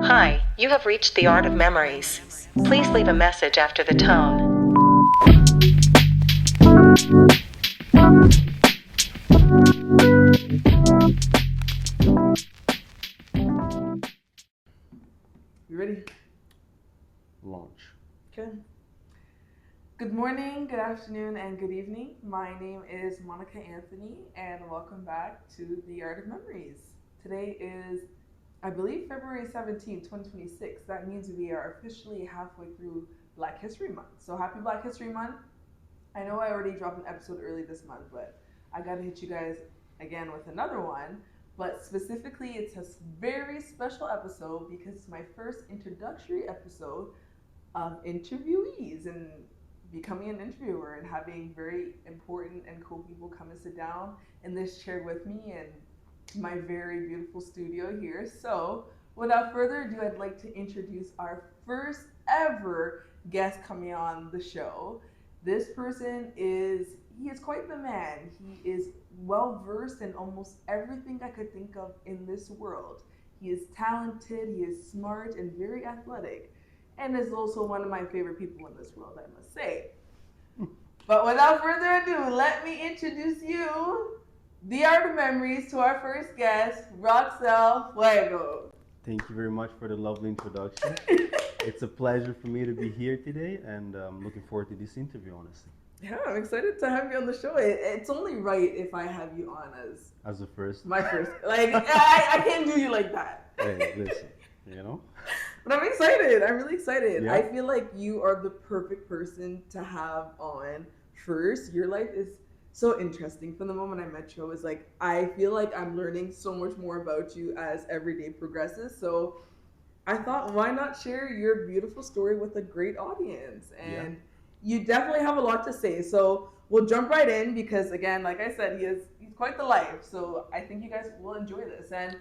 Hi, you have reached the Art of Memories. Please leave a message after the tone. You ready? Launch. Okay. Good morning, good afternoon, and good evening. My name is Monica Anthony, and welcome back to the Art of Memories. Today is, I believe, February 17th, 2026. That means we are officially halfway through Black History Month. So happy Black History Month. I know I already dropped an episode early this month, but I got to hit you guys again with another one. But specifically, it's a very special episode because it's my first introductory episode of interviewees and becoming an interviewer and having very important and cool people come and sit down in this chair with me in my very beautiful studio here. So, without further ado, I'd like to introduce our first ever guest coming on the show. This person he is quite the man. He is well versed in almost everything I could think of in this world. He is talented, he is smart, and very athletic, and is also one of my favorite people in this world, I must say. But without further ado, let me introduce you, the Art of Memories, to our first guest, Roxel Fuego. Thank you very much for the lovely introduction. It's a pleasure for me to be here today, and I'm looking forward to this interview, honestly. Yeah, I'm excited to have you on the show. It's only right if I have you on as the first. My first. Like, I can't do you like that. Hey, listen, you know? But I'm excited. I'm really excited. Yeah. I feel like you are the perfect person to have on first. Your life is so interesting. From the moment I met you, I was like, I feel like I'm learning so much more about you as every day progresses. So I thought, why not share your beautiful story with a great audience? And you definitely have a lot to say. So we'll jump right in because, again, like I said, he's quite the life. So I think you guys will enjoy this. And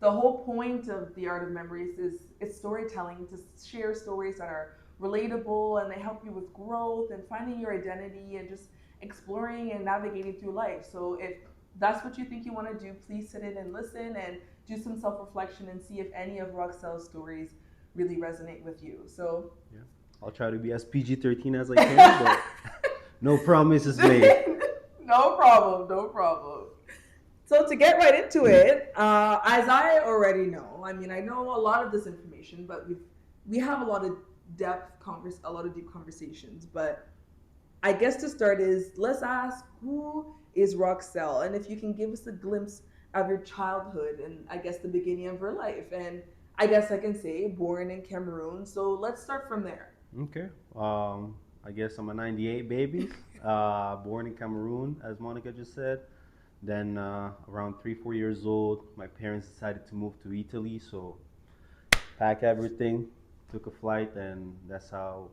the whole point of the Art of Memories is it's storytelling, to share stories that are relatable and they help you with growth and finding your identity and just exploring and navigating through life. So if that's what you think you want to do, please sit in and listen and do some self-reflection and see if any of Roxel's stories really resonate with you. So yeah, I'll try to be as PG-13 as I can, but no promises made. No problem, no problem. So to get right into it, as I already know, I mean, I know a lot of this information, but we have a lot of a lot of deep conversations. But I guess to start is let's ask, who is Roxel, and if you can give us a glimpse of your childhood and I guess the beginning of her life, and I guess I can say born in Cameroon. So let's start from there. Okay. I guess I'm a 98 baby, born in Cameroon, as Monica just said. Then around 3, 4 years old, my parents decided to move to Italy, so pack everything, took a flight, and that's how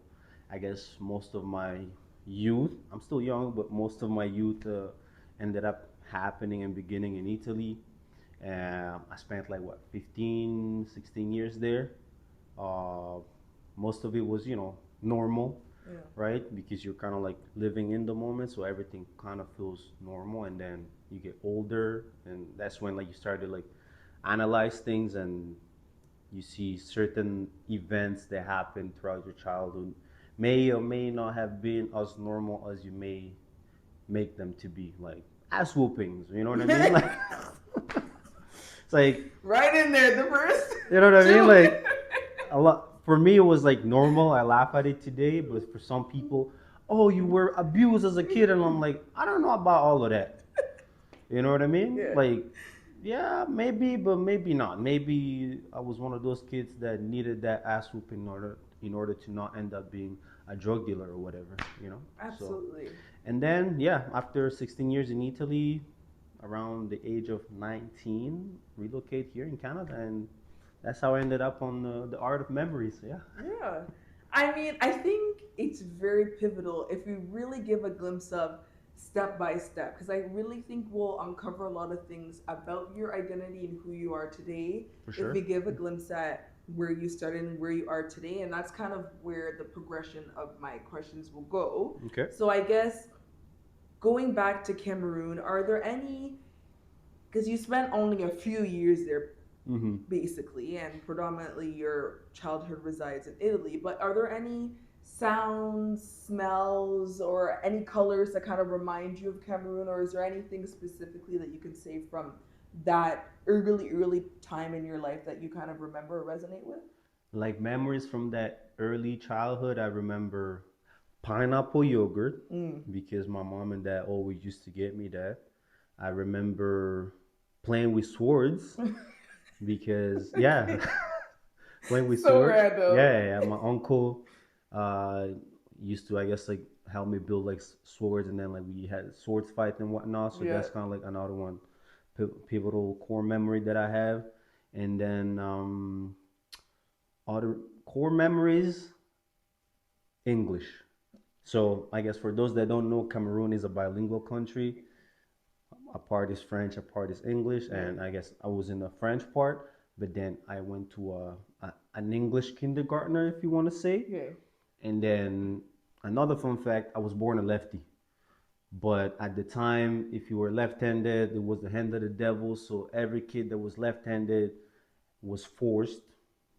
I guess most of my youth, I'm still young, but most of my youth ended up happening and beginning in Italy. I spent like what, 15, 16 years there. Uh, Most of it was, normal, Yeah. right? Because you're kind of like living in the moment, so everything kind of feels normal. And then you get older, and that's when like you start to like analyze things, and you see certain events that happen throughout your childhood may or may not have been as normal as you may make them to be, like ass whoopings. You know what I mean? Like it's like Right in there, the first. you know what I mean? Like a lot for me, it was like normal. I laugh at it today, but for some people, oh, you were abused as a kid, and I'm like, I don't know about all of that. You know what I mean? Yeah. Like, yeah, maybe, but maybe not. Maybe I was one of those kids that needed that ass whoop in order to not end up being a drug dealer or whatever. So, Absolutely. and then yeah, after 16 years in Italy, around the age of 19, relocate here in Canada, and that's how I ended up on the Art of Memories. Yeah. Yeah. I mean, I think it's very pivotal if we really give a glimpse of step by step, because I really think we'll uncover a lot of things about your identity and who you are today For if sure. we give a glimpse at where you started and where you are today. And that's kind of where the progression of my questions will go. Okay. So I guess going back to Cameroon, are there any because you spent only a few years there Mm-hmm. basically, and predominantly your childhood resides in Italy. But are there any sounds, smells, or any colors that kind of remind you of Cameroon, or is there anything specifically that you can say from that early time in your life that you kind of remember or resonate with? Like memories from that early childhood, I remember pineapple yogurt Mm. because my mom and dad always used to get me that. I remember playing with swords because yeah, playing with So swords. random. Yeah, yeah, yeah. My uncle uh used to, I guess, like help me build like swords, and then like we had swords fight and whatnot. So Yeah. that's kind of like another one pivotal core memory that I have. And then other core memories, English. So I guess for those that don't know, Cameroon is a bilingual country. A part is French, a part is English, Right. and I guess I was in the French part, but then I went to an English kindergartner, if you want to say. Okay. And then another fun fact, I was born a lefty. But at the time, if you were left-handed, it was the hand of the devil. So every kid that was left-handed was forced,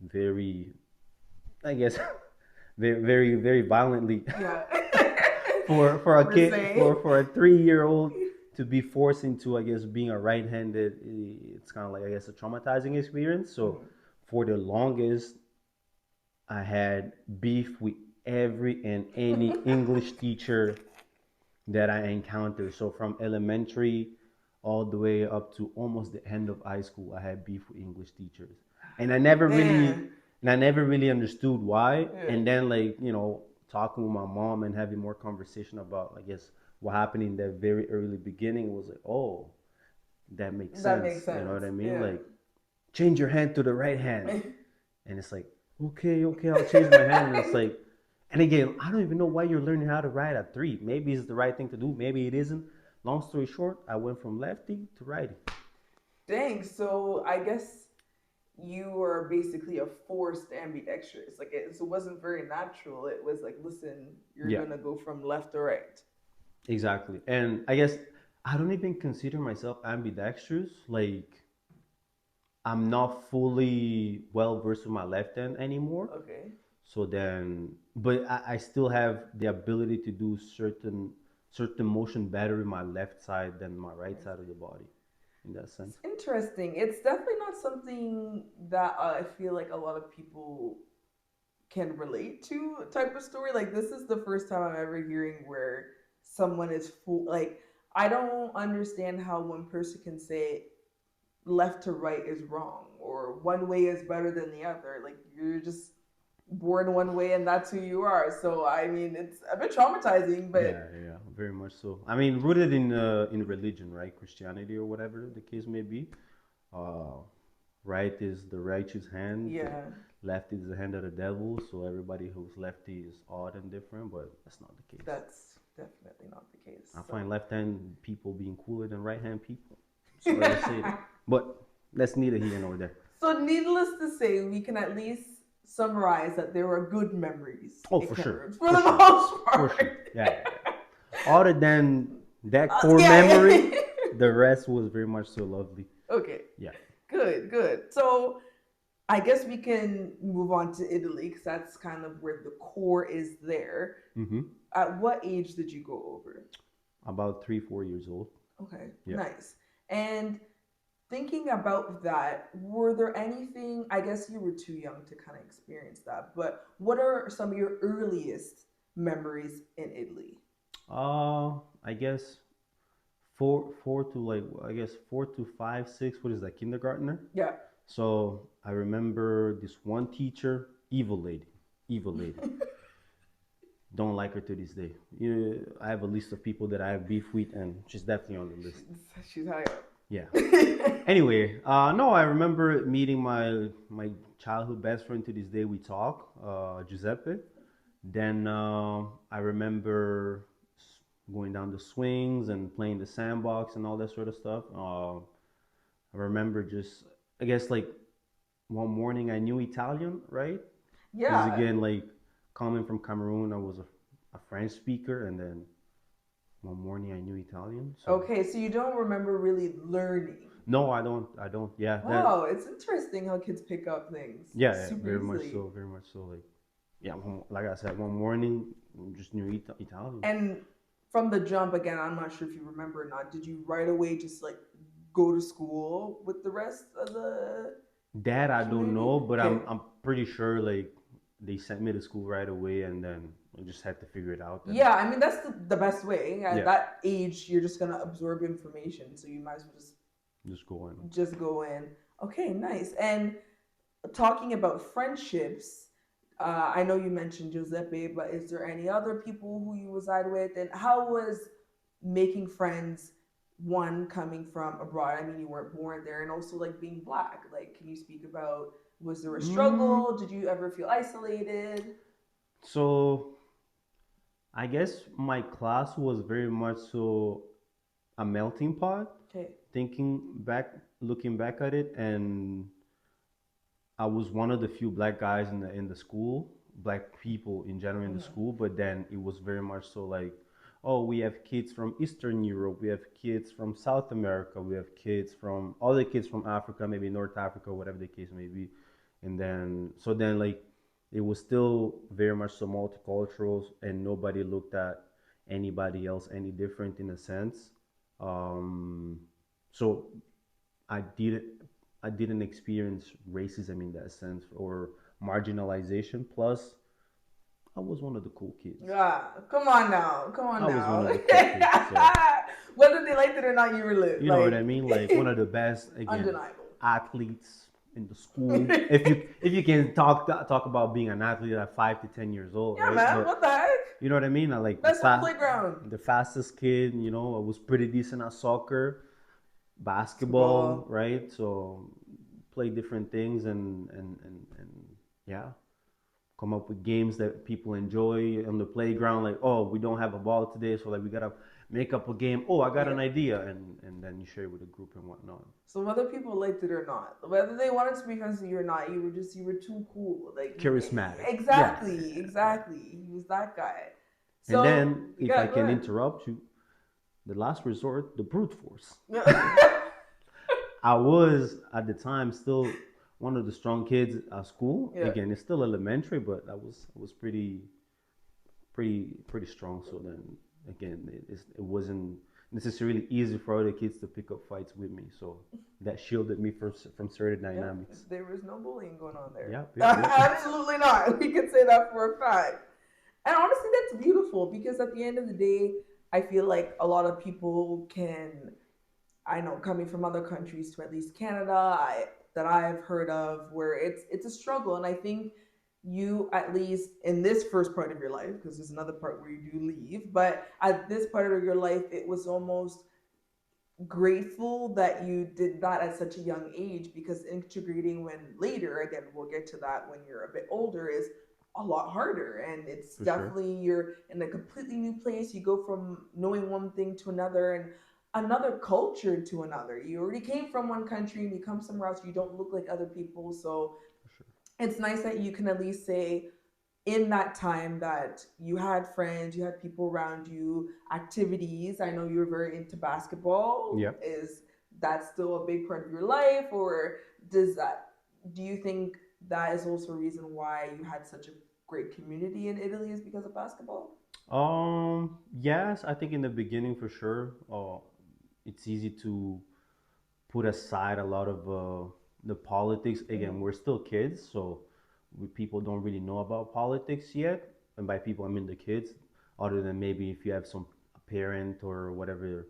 very, I guess, very violently, Yeah. for a Per kid, se. for a 3 year old to be forced into, I guess, being a right-handed. It's kind of like, I guess, a traumatizing experience. So Mhm. for the longest, I had beef with every and any English teacher that I encountered. So from elementary all the way up to almost the end of high school, I had beef with English teachers, and Man. I never really understood why. Yeah. And then, like, talking with my mom and having more conversation about, I guess, what happened in that very early beginning was like, oh, that makes That makes sense. You know sense. what I mean? Yeah. Like, change your hand to the right hand. And it's like, okay, I'll change my hand. And it's like, and again, I don't even know why you're learning how to ride at 3. Maybe it's the right thing to do. Maybe it isn't. Long story short, I went from lefty to righty. Dang. So I guess you were basically a forced ambidextrous. Like it wasn't very natural. It was like, listen, you're Yeah, gonna go from left to right. exactly. And I guess I don't even consider myself ambidextrous. Like, I'm not fully well versed with my left hand anymore. Okay. So then, but I still have the ability to do certain motion better in my left side than my right side of the body, in that sense. It's interesting. It's definitely not something that I feel like a lot of people can relate to type of story. Like this is the first time I'm ever hearing where someone is full. Like I don't understand how one person can say left to right is wrong or one way is better than the other. Like you're just born one way and that's who you are. So I mean, it's a bit traumatizing, but Yeah, very much so. I mean, rooted in religion, right? Christianity or whatever the case may be. Uh, right is the righteous hand, yeah, left is the hand of the devil. So everybody who's lefty is odd and different, but that's not the case. that's definitely not the case. I So. find left hand people being cooler than right hand people. Sorry to say that, but that's neither here nor there. So, needless to say, we can at least summarize that there were good memories Oh, in for sure, Cameroon for for the sure, most for part. sure. Yeah. Other than that core Yeah. memory, the rest was very much so lovely. Okay. Yeah. Good. So, I guess we can move on to Italy because that's kind of where the core is there. Mm-hmm. At what age did you go over? About 3, 4 years old. Okay, Yeah. nice. And thinking about that, were there anything, I guess you were too young to kind of experience that, but what are some of your earliest memories in Italy? I guess four to like, I guess 4 to 5, 6. What is that, kindergartner? Yeah. So I remember this one teacher, evil lady. Don't like her to this day. I have a list of people that I have beef with, and she's definitely on the list. She's high up. Yeah. Anyway, no, I remember meeting my childhood best friend to this day. We talk, Giuseppe. Then I remember going down the swings and playing the sandbox and all that sort of stuff. I remember just, I guess, like one morning I knew Italian, right? Because Yeah. again, like coming from Cameroon, I was a French speaker, and then one morning I knew Italian. So Okay, so you don't remember really learning. No, I don't. I don't. Yeah, that. Wow, it's interesting how kids pick up things Yeah, yeah, super very much easily. so. Very much so. Like, yeah, like I said, one morning, just knew Italian. And from the jump, again, I'm not sure if you remember or not, did you right away just like go to school with the rest of the That I don't community? know, but Okay. I'm pretty sure like they sent me to school right away, and then I just had to figure it out. And Yeah, I mean, that's the best way. At yeah, that age, you're just going to absorb information. So you might as well just go in. just go in. Okay, nice. And talking about friendships, I know you mentioned Giuseppe, but is there any other people who you reside with? And how was making friends, one coming from abroad? I mean, you weren't born there, and also like being black. Like, can you speak about, was there a Mm, struggle? Did you ever feel isolated? so I guess my class was very much so a melting pot. Okay. Thinking back, looking back at it, and I was one of the few black guys in the school, black people in general in the Mhm. school. But then it was very much so like, oh, we have kids from Eastern Europe, we have kids from South America, we have kids from other kids from Africa, maybe North Africa, whatever the case may be. And then so then like it was still very much so multicultural, and nobody looked at anybody else any different in a sense. Um, so I didn't I didn't experience racism in that sense or marginalization. Plus, I was one of the cool kids. Yeah, come on now, come on I was one now. of the cool kids. So Whether they liked it or not, you were lit. you know what I Like mean? Like one of the best again undeniable. athletes in the school. If you can talk about being an athlete at 5 to 10 years old, Yeah, right? man. But What the heck? you know what I mean? I like That's on playground. the fastest kid. You know, I was pretty decent at soccer, basketball, Basketball. right? So play different things and yeah, come up with games that people enjoy on the playground. Like, oh, we don't have a ball today, so like we gotta make up a game. Oh, I got an Yep. idea, and then you share it with a group and whatnot. So whether people liked it or not, whether they wanted to be friends with you or not, you were too cool. Like Charismatic, yeah. exactly, exactly. He was that guy. And So then, if I yeah, go can ahead. interrupt you, the last resort, the brute force. Yeah. I was at the time still one of the strong kids at school. Again, it's still elementary, but I was pretty strong. So then again, it wasn't necessarily easy for other kids to pick up fights with me. So that shielded me from certain Yeah, dynamics. there was no bullying going on there. Yep, yep, yep. Absolutely not. We can say that for a fact. And honestly, that's beautiful because at the end of the day, I feel like a lot of people can, I know, coming from other countries to at least Canada, that I've heard of, where it's a struggle, and I think you, at least in this first part of your life, because there's another part where you do leave, but at this part of your life, it was almost grateful that you did that at such a young age, because integrating when later, again, we'll get to that when you're a bit older, is a lot harder, and it's For sure. definitely, you're in a completely new place, you go from knowing one thing to another, and another culture to another. You already came from one country and you come somewhere else, you don't look like other people. So For sure. it's nice that you can at least say in that time that you had friends, you had people around you, activities. I know you were very into basketball. Yep. Is that still a big part of your life, or does that? Do you think that is also a reason why you had such a great community in Italy, is because of basketball? Yes, I think in the beginning for sure. It's easy to put aside a lot of the politics. Again, Mm-hmm. we're still kids, so people don't really know about politics yet. And by people, I mean the kids. Other than maybe if you have some a parent or whatever,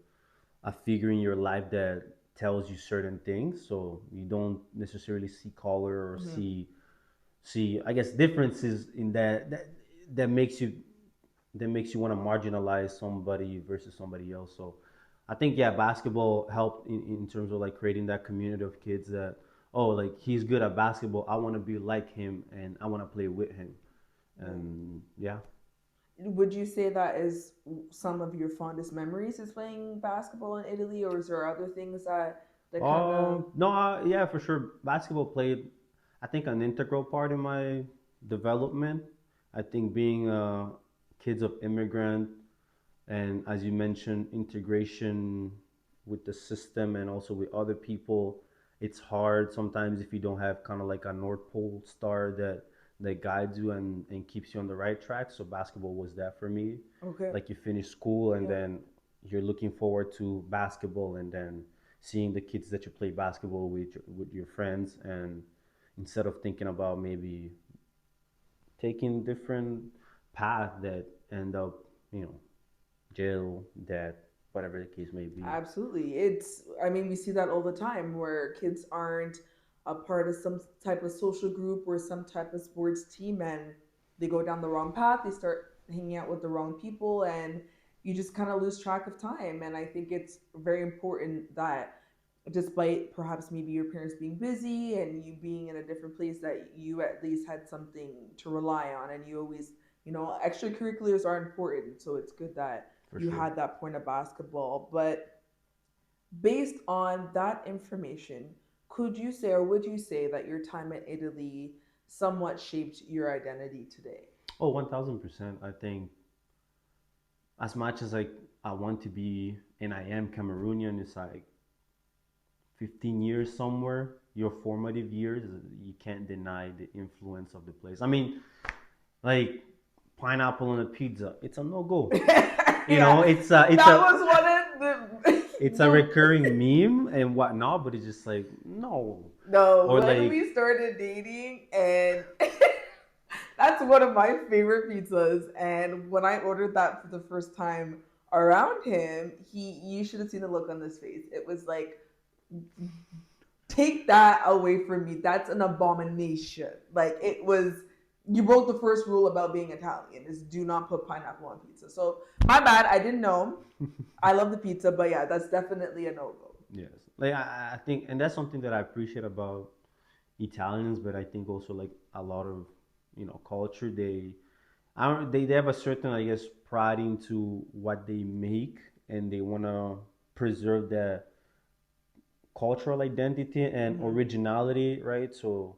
a figure in your life that tells you certain things, so you don't necessarily see color or Mm-hmm. see I guess differences in that makes you want to marginalize somebody versus somebody else. So I think yeah, basketball helped in terms of like creating that community of kids that oh like he's good at basketball. I want to be like him and I want to play with him. Yeah. And yeah. Would you say that is some of your fondest memories, is playing basketball in Italy, or is there other things that kind of? No, yeah, for sure. Basketball played, I think, an integral part in my development. I think being kids of immigrant and as you mentioned, integration with the system and also with other people. It's hard sometimes if you don't have kind of like a North Pole star that guides you and keeps you on the right track. So basketball was that for me. Okay. Like you finish school and Yeah. then you're looking forward to basketball and then seeing the kids that you play basketball with your friends, and instead of thinking about maybe taking different path that end up, you know, jail, death, whatever the case may be. Absolutely. I mean, we see that all the time where kids aren't a part of some type of social group or some type of sports team and they go down the wrong path, they start hanging out with the wrong people, and you just kind of lose track of time. And I think it's very important that despite perhaps maybe your parents being busy and you being in a different place, that you at least had something to rely on, and you always, extracurriculars are important, so it's good that For you sure. had that point of basketball. But based on that information, could you say or would you say that your time in Italy somewhat shaped your identity today? Oh, 1000%. I think as much as like I want to be and I am Cameroonian, it's like 15 years somewhere, your formative years, you can't deny the influence of the place. I mean, like pineapple on a pizza, it's a no go. You know, Yeah, that was one of the it's a recurring meme and whatnot, but it's just like no. no, Or when like we started dating, and that's one of my favorite pizzas. And when I ordered that for the first time around him, you should have seen the look on his face. It was like, take that away from me. That's an abomination. Like, it was, you broke the first rule about being Italian, is do not put pineapple on pizza. So my bad, I didn't know. I love the pizza, but yeah, that's definitely a no go. yes, like I think, and that's something that I appreciate about Italians, but I think also like a lot of culture. I don't, they have a certain, I guess, pride into what they make, and they want to preserve that cultural identity and Mm-hmm. originality, right? So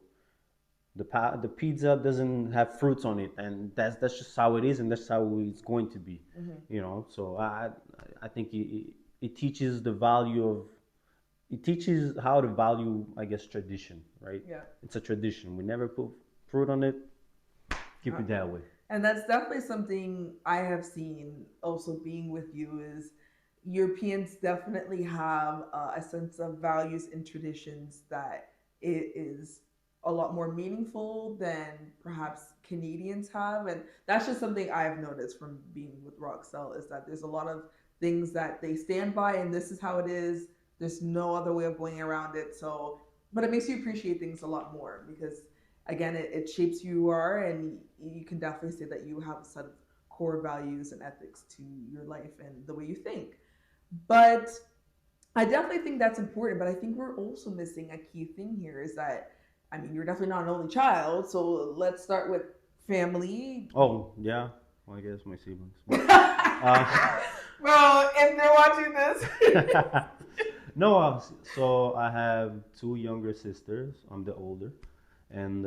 the pizza doesn't have fruits on it, and that's just how it is, and that's how it's going to be, Mm-hmm. So I think it teaches the value of it teaches how to value, I guess, tradition, right? Yeah. It's a tradition. We never put fruit on it. Keep Uh, it that way. And that's definitely something I have seen also being with you, is Europeans definitely have a sense of values and traditions that it is a lot more meaningful than perhaps Canadians have. And that's just something I've noticed from being with Roxel, is that there's a lot of things that they stand by, and this is how it is. There's no other way of going around it. So, but it makes you appreciate things a lot more, because again, it shapes who you are, and you can definitely say that you have a set of core values and ethics to your life and the way you think. But I definitely think that's important. But I think we're also missing a key thing here, is that, I mean, you're definitely not an only child. So let's start with family. Oh yeah, well, I guess my siblings. Bro, Uh, if they're watching this. no, so I have two younger sisters. I'm the older, and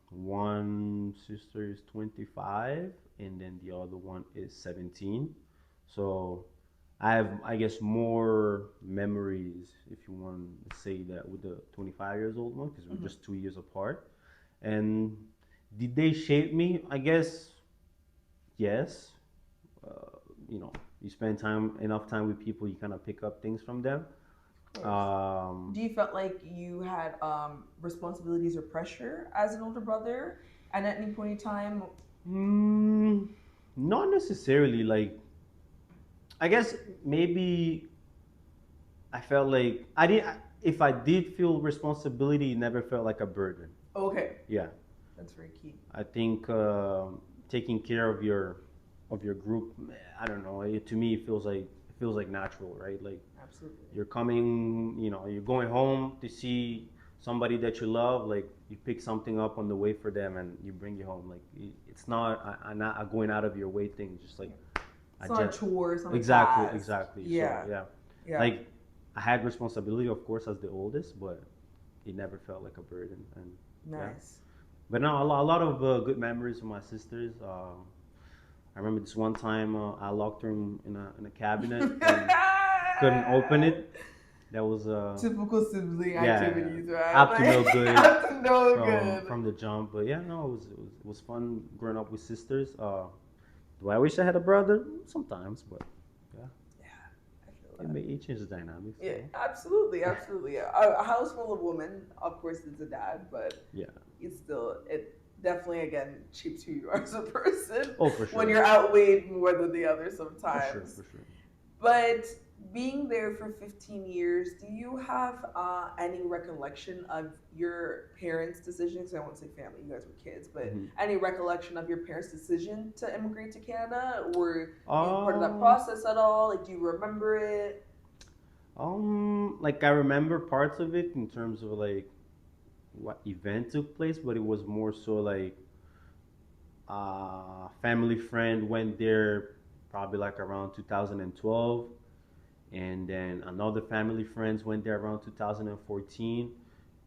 one sister is 25, and then the other one is 17. So I have, I guess, more memories, if you want to say that, with the 25 years old one, because we're Mhm. just 2 years apart. And did they shape me? I guess yes. Uh, you spend enough time with people, you kind of pick up things from them. Of course. Do Um, you felt like you had responsibilities or pressure as an older brother, and at any point in time? mm, Not necessarily. Like, I guess maybe I felt like I didn't. If I did feel responsibility, it never felt like a burden. Okay, Yeah, that's very key. I think taking care of your group. I don't know. To me, it feels like natural, right? Like Absolutely. you're coming, you're going home to see somebody that you love. Like you pick something up on the way for them, and you bring it home. Like it's not not a going out of your way thing. Just like I It's not a just chore, it's not a exactly, task. exactly. So Yeah, yeah, yeah. like I had responsibility, of course, as the oldest, but it never felt like a burden. And yeah, Nice. but no, a lot of good memories with my sisters. I remember this one time I locked her in a cabinet, and couldn't open it. That was Typical sibling yeah, activities, right? up to no Like, good up to no good. from the jump. But yeah, no, it was fun growing up with sisters. Do I wish I had a brother? Sometimes, but yeah, Yeah, I feel it that. may it changes the dynamics. Yeah, So absolutely, absolutely. A house full of women, of course, is a dad, but yeah, it's still, it definitely, again, shapes who you are as a person oh for when sure, you're outweighed more than the other for sure, sometimes. for sure. But being there for 15 years, do you have any recollection of your parents' decision? Because I won't say family, you guys were kids, but Hmm. any recollection of your parents' decision to immigrate to Canada? Were you part of that Um, process at all? Like, do you remember it? like I remember parts of it in terms of like what event took place, but it was more so like family friend went there probably like around 2012, and then another family friends went there around 2014.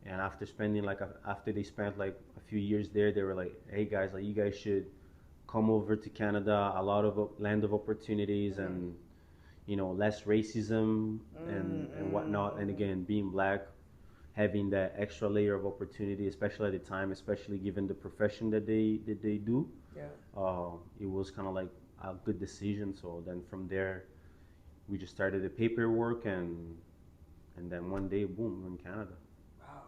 And after spending after they spent like a few years there, they were like, "Hey guys, like you guys should come over to Canada. A lot of land of opportunities Mm-hmm. and less racism and whatnot. And Mm-hmm. again, being black, having that extra layer of opportunity, especially at the time, especially given the profession that they do, Yeah. it was kind of like a good decision. So then from there, we just started the paperwork, and then one day, boom, we're in Canada. Wow.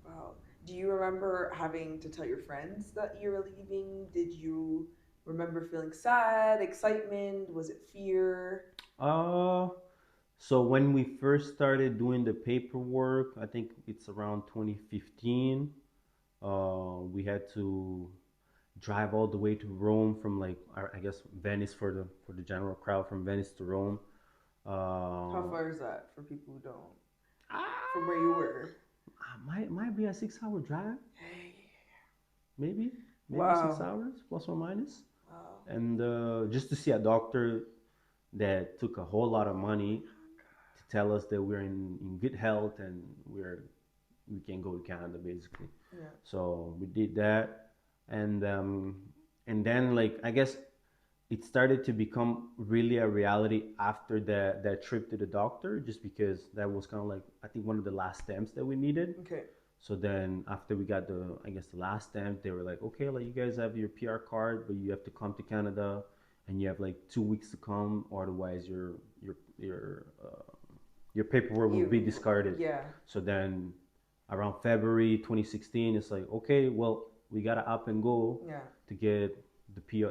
Wow. Do you remember having to tell your friends that you were leaving? Did you remember feeling sad, excitement? Was it fear? Uh, so when we first started doing the paperwork, I think it's around 2015. We had to drive all the way to Rome from like I guess Venice for the general crowd from Venice to Rome. How Uh, far is that for people who don't? From where you ah, were? might be a 6 hour drive, maybe maybe six Wow. hours plus or minus, Wow. and just to see a doctor that took a whole lot of money to tell us that we're in good health and we can go to Canada basically. Yeah. So we did that, and then like I guess it started to become really a reality after that trip to the doctor, just because that was kind of like I think one of the last stamps that we needed. Okay. So then after we got I guess the last stamp, they were like, okay, like you guys have your PR card, but you have to come to Canada, and you have like 2 weeks to come, or otherwise your paperwork will be You. discarded. Yeah. So then around February 2016, it's like, okay, well, we gotta up and go Yeah. to get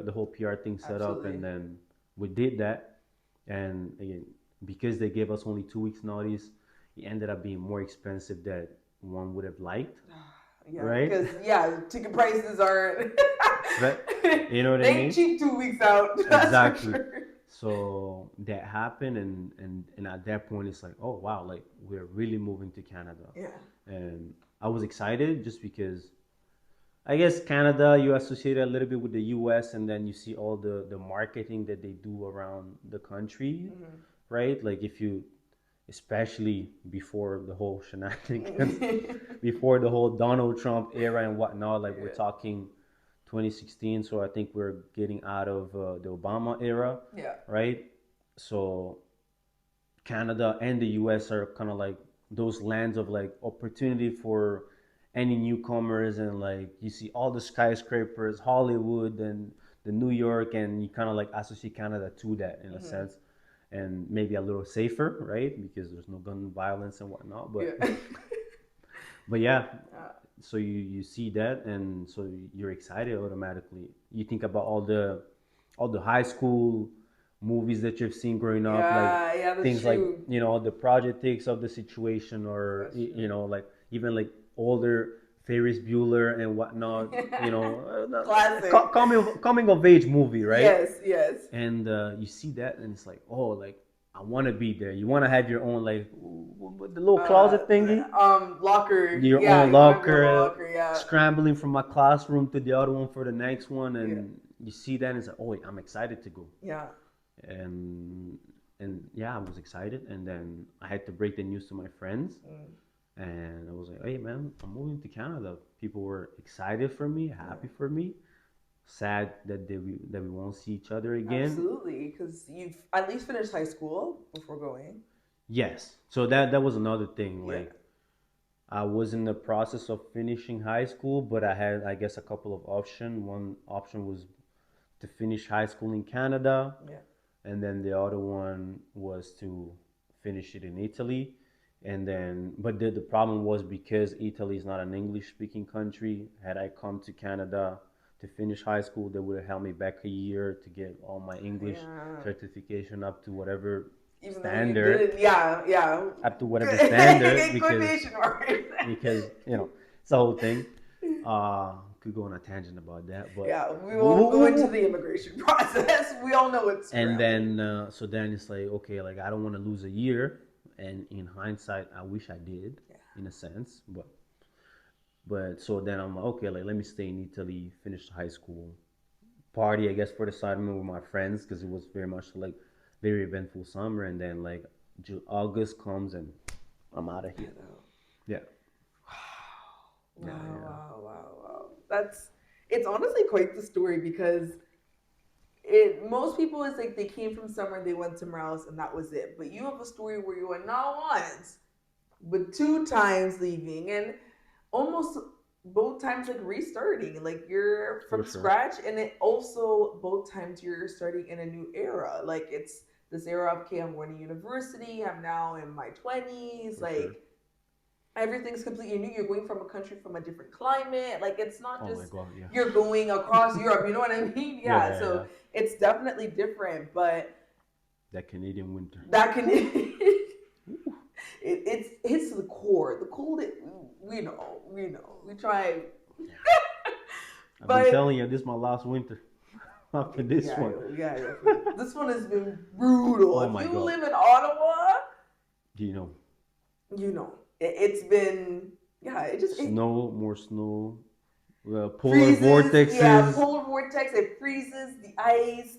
the whole PR thing set up, and Absolutely. then we did that, and again, because they gave us only 2 weeks notice, it ended up being more expensive than one would have liked, Yeah, right? because yeah, ticket prices are Right? You know what they I ain't mean? cheap 2 weeks out. That's for Exactly. sure. So that happened, and at that point, it's like, oh wow, like we're really moving to Canada, Yeah. and I was excited just because I guess Canada, you associate it a little bit with the US, and then you see all the marketing that they do around the country, right? Like if you, especially before the whole shenanigans, before the whole Donald Trump era and whatnot, like we're Yeah. talking 2016, so I think we're getting out of the Obama era, Yeah. right? So Canada and the US are kind of like those lands of like opportunity for any newcomers, and like you see all the skyscrapers, Hollywood and the New York, and you kind of like associate Canada to that in a Hmm. sense, and maybe a little safer, right? Because there's no gun violence and whatnot. But Yeah. but yeah, Uh, so you see that, and so you're excited automatically. You think about all the high school movies that you've seen growing up, like yeah. Yeah. That's things like true. the projects of the situation, or That's true. like even like older Ferris Bueller and whatnot, Classic. coming of age movie, right? Yes. Yes. And you see that, and it's like, oh, like I want to be there. You want to have your own like the little Uh, closet thingy, Locker. your Yeah. own You want to have your own locker, locker. Yeah. scrambling from my classroom to the other one for the next one, Yeah. and you see that, and it's like, oh, I'm excited to go, Yeah. and yeah, I was excited, and then I had to break the news to my friends, Mm, and I was like, hey man, I'm moving to Canada. People were excited for me, yeah. happy for me, sad that we won't see each other again. Absolutely, because you've at least finished high school before going. Yes. So that was another thing. Yeah. Like I was in the process of finishing high school, but I had, I guess, a couple of options. One option was to finish high school in Canada, Yeah. and then the other one was to finish it in Italy. And then, but the problem was because Italy is not an English speaking country. Had I come to Canada to finish high school, they would have held me back a year to get all my English Yeah. certification up to whatever Even though you standard, didn't, yeah, yeah. up to whatever standard, Good quotation because it's the whole thing. Could go on a tangent about that, but Yeah, we won't go into the immigration process. We all know it's and scrappy. then so then it's like, okay, like I don't want to lose a year, and in hindsight I wish I did, Yeah. in a sense, but so then I'm like, okay, like let me stay in Italy, finish high school, party, I guess, for the summer with my friends, because it was very much like very eventful summer, and then like August comes and I'm out of I here. know. Yeah. Wow, Yeah, yeah. wow, wow, wow. It's honestly quite the story because most people is like they came from somewhere, they went somewhere else, and that was it. But you have a story where you were not once, but two times leaving, and almost both times like restarting. Like you're For from sure. scratch, and it also both times you're starting in a new era. Like it's this era of okay, I'm going to university. I'm now in my 20s. For sure. Like everything's completely new. You're going from a country from a different climate. Like it's not Oh my just God, yeah. you're going across Europe. You know what I mean? Yeah, Yeah. yeah, So yeah. it's definitely different, but That Canadian winter. that can it's the core. The cold. We try, Yeah. I've been but telling you, this is my last winter. After this yeah, one. yeah. This one has been brutal. Oh If my you God. live in Ottawa, Do you know? you know it's been yeah. It Snow, more snow, polar freezes. Yeah, vortexes, polar vortex. It freezes the ice.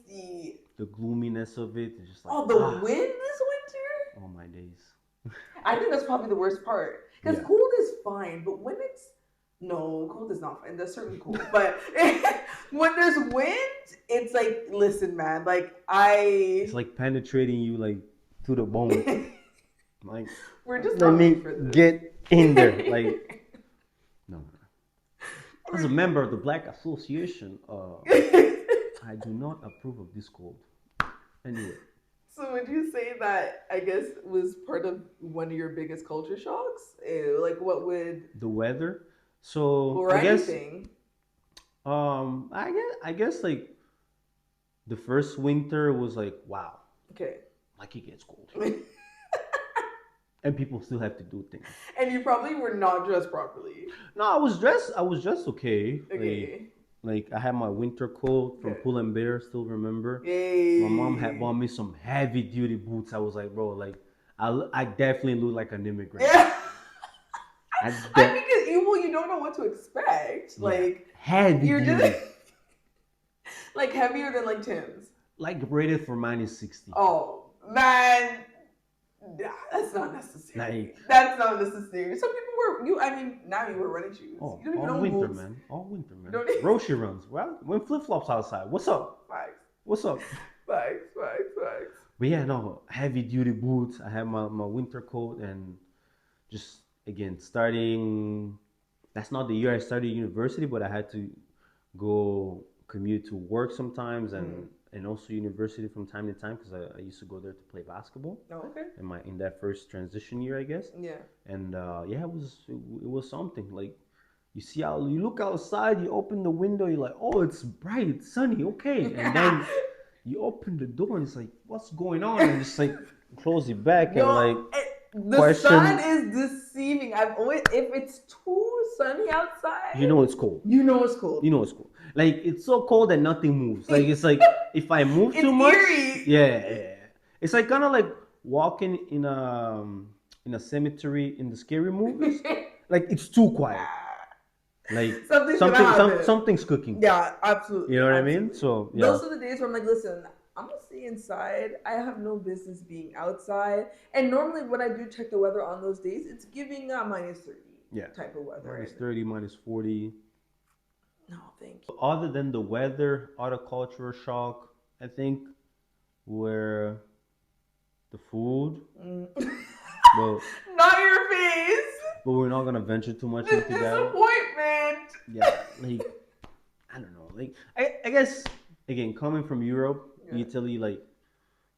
the gloominess of it. It's just like, Oh, the ah, wind this winter. oh my days. I think that's probably the worst part because Yeah. cold is fine, but when it's no, cold is not fine. There's certain cold, but when there's wind, it's like, listen, man, like It's like penetrating you like to the bone. Like, we're just let not made me for this. get in there. Like, no, no. As a We're- member of the Black Association, I do not approve of this cold. Anyway, So would you say that I guess was part of one of your biggest culture shocks? Like what would the weather. So or I guess, anything? I guess like the first winter was like, wow, Okay. like it gets cold, and people still have to do things. And you probably were not dressed properly. No, I was dressed okay. Okay. Like I had my winter coat from Okay. Pull and Bear. Still remember. My mom had Yay. bought me some heavy duty boots. I was like, bro, like I definitely look like an immigrant. Yeah. I I de- because you don't know what to expect. yeah, Like heavy you're just duty, like heavier than like Tim's. like rated for -60. Oh man, nah, that's not necessary. Like, That's not necessary. Some people were you. I mean, now you wear running shoes. oh, You don't even all own winter, boots. man. All winter, man. don't need- Roshi runs. Well, when flip flops outside. What's up? Facts, What's up? facts, facts, facts. But yeah, no, heavy duty boots. I had my winter coat, and just again starting. That's not the year I started university, but I had to go commute to work sometimes, Mm. and also university from time to time, because I used to go there to play basketball Oh, okay. in that first transition year, I guess. Yeah. And yeah, it was something. Like you look outside, you open the window, you're like, oh, it's bright, it's sunny, okay, and then you open the door and it's like, what's going on? And just like close it back and like The question. sun is deceiving. I've always, if it's too sunny outside, You know it's cold. you know it's cold. You know it's cold. Like it's so cold that nothing moves. Like it's like if I move It's too much, eerie. yeah. It's like kind of like walking in a cemetery in the scary movies. Like it's too quiet. Like Something's gonna happen. something's cooking. Yeah, absolutely. You know what I absolutely. mean? So yeah. Those are the days where I'm like, listen, I'm gonna stay inside. I have no business being outside. And normally when I do check the weather on those days, it's giving -30 Yeah. type of weather. -30, -40. No, thank you. Other than the weather, other cultural shock, I think, were the food, Mm. but Not your face. we're not gonna venture too much The into that. disappointment. Yeah, like I don't know. Like I guess again, coming from Europe, Yeah. Italy, like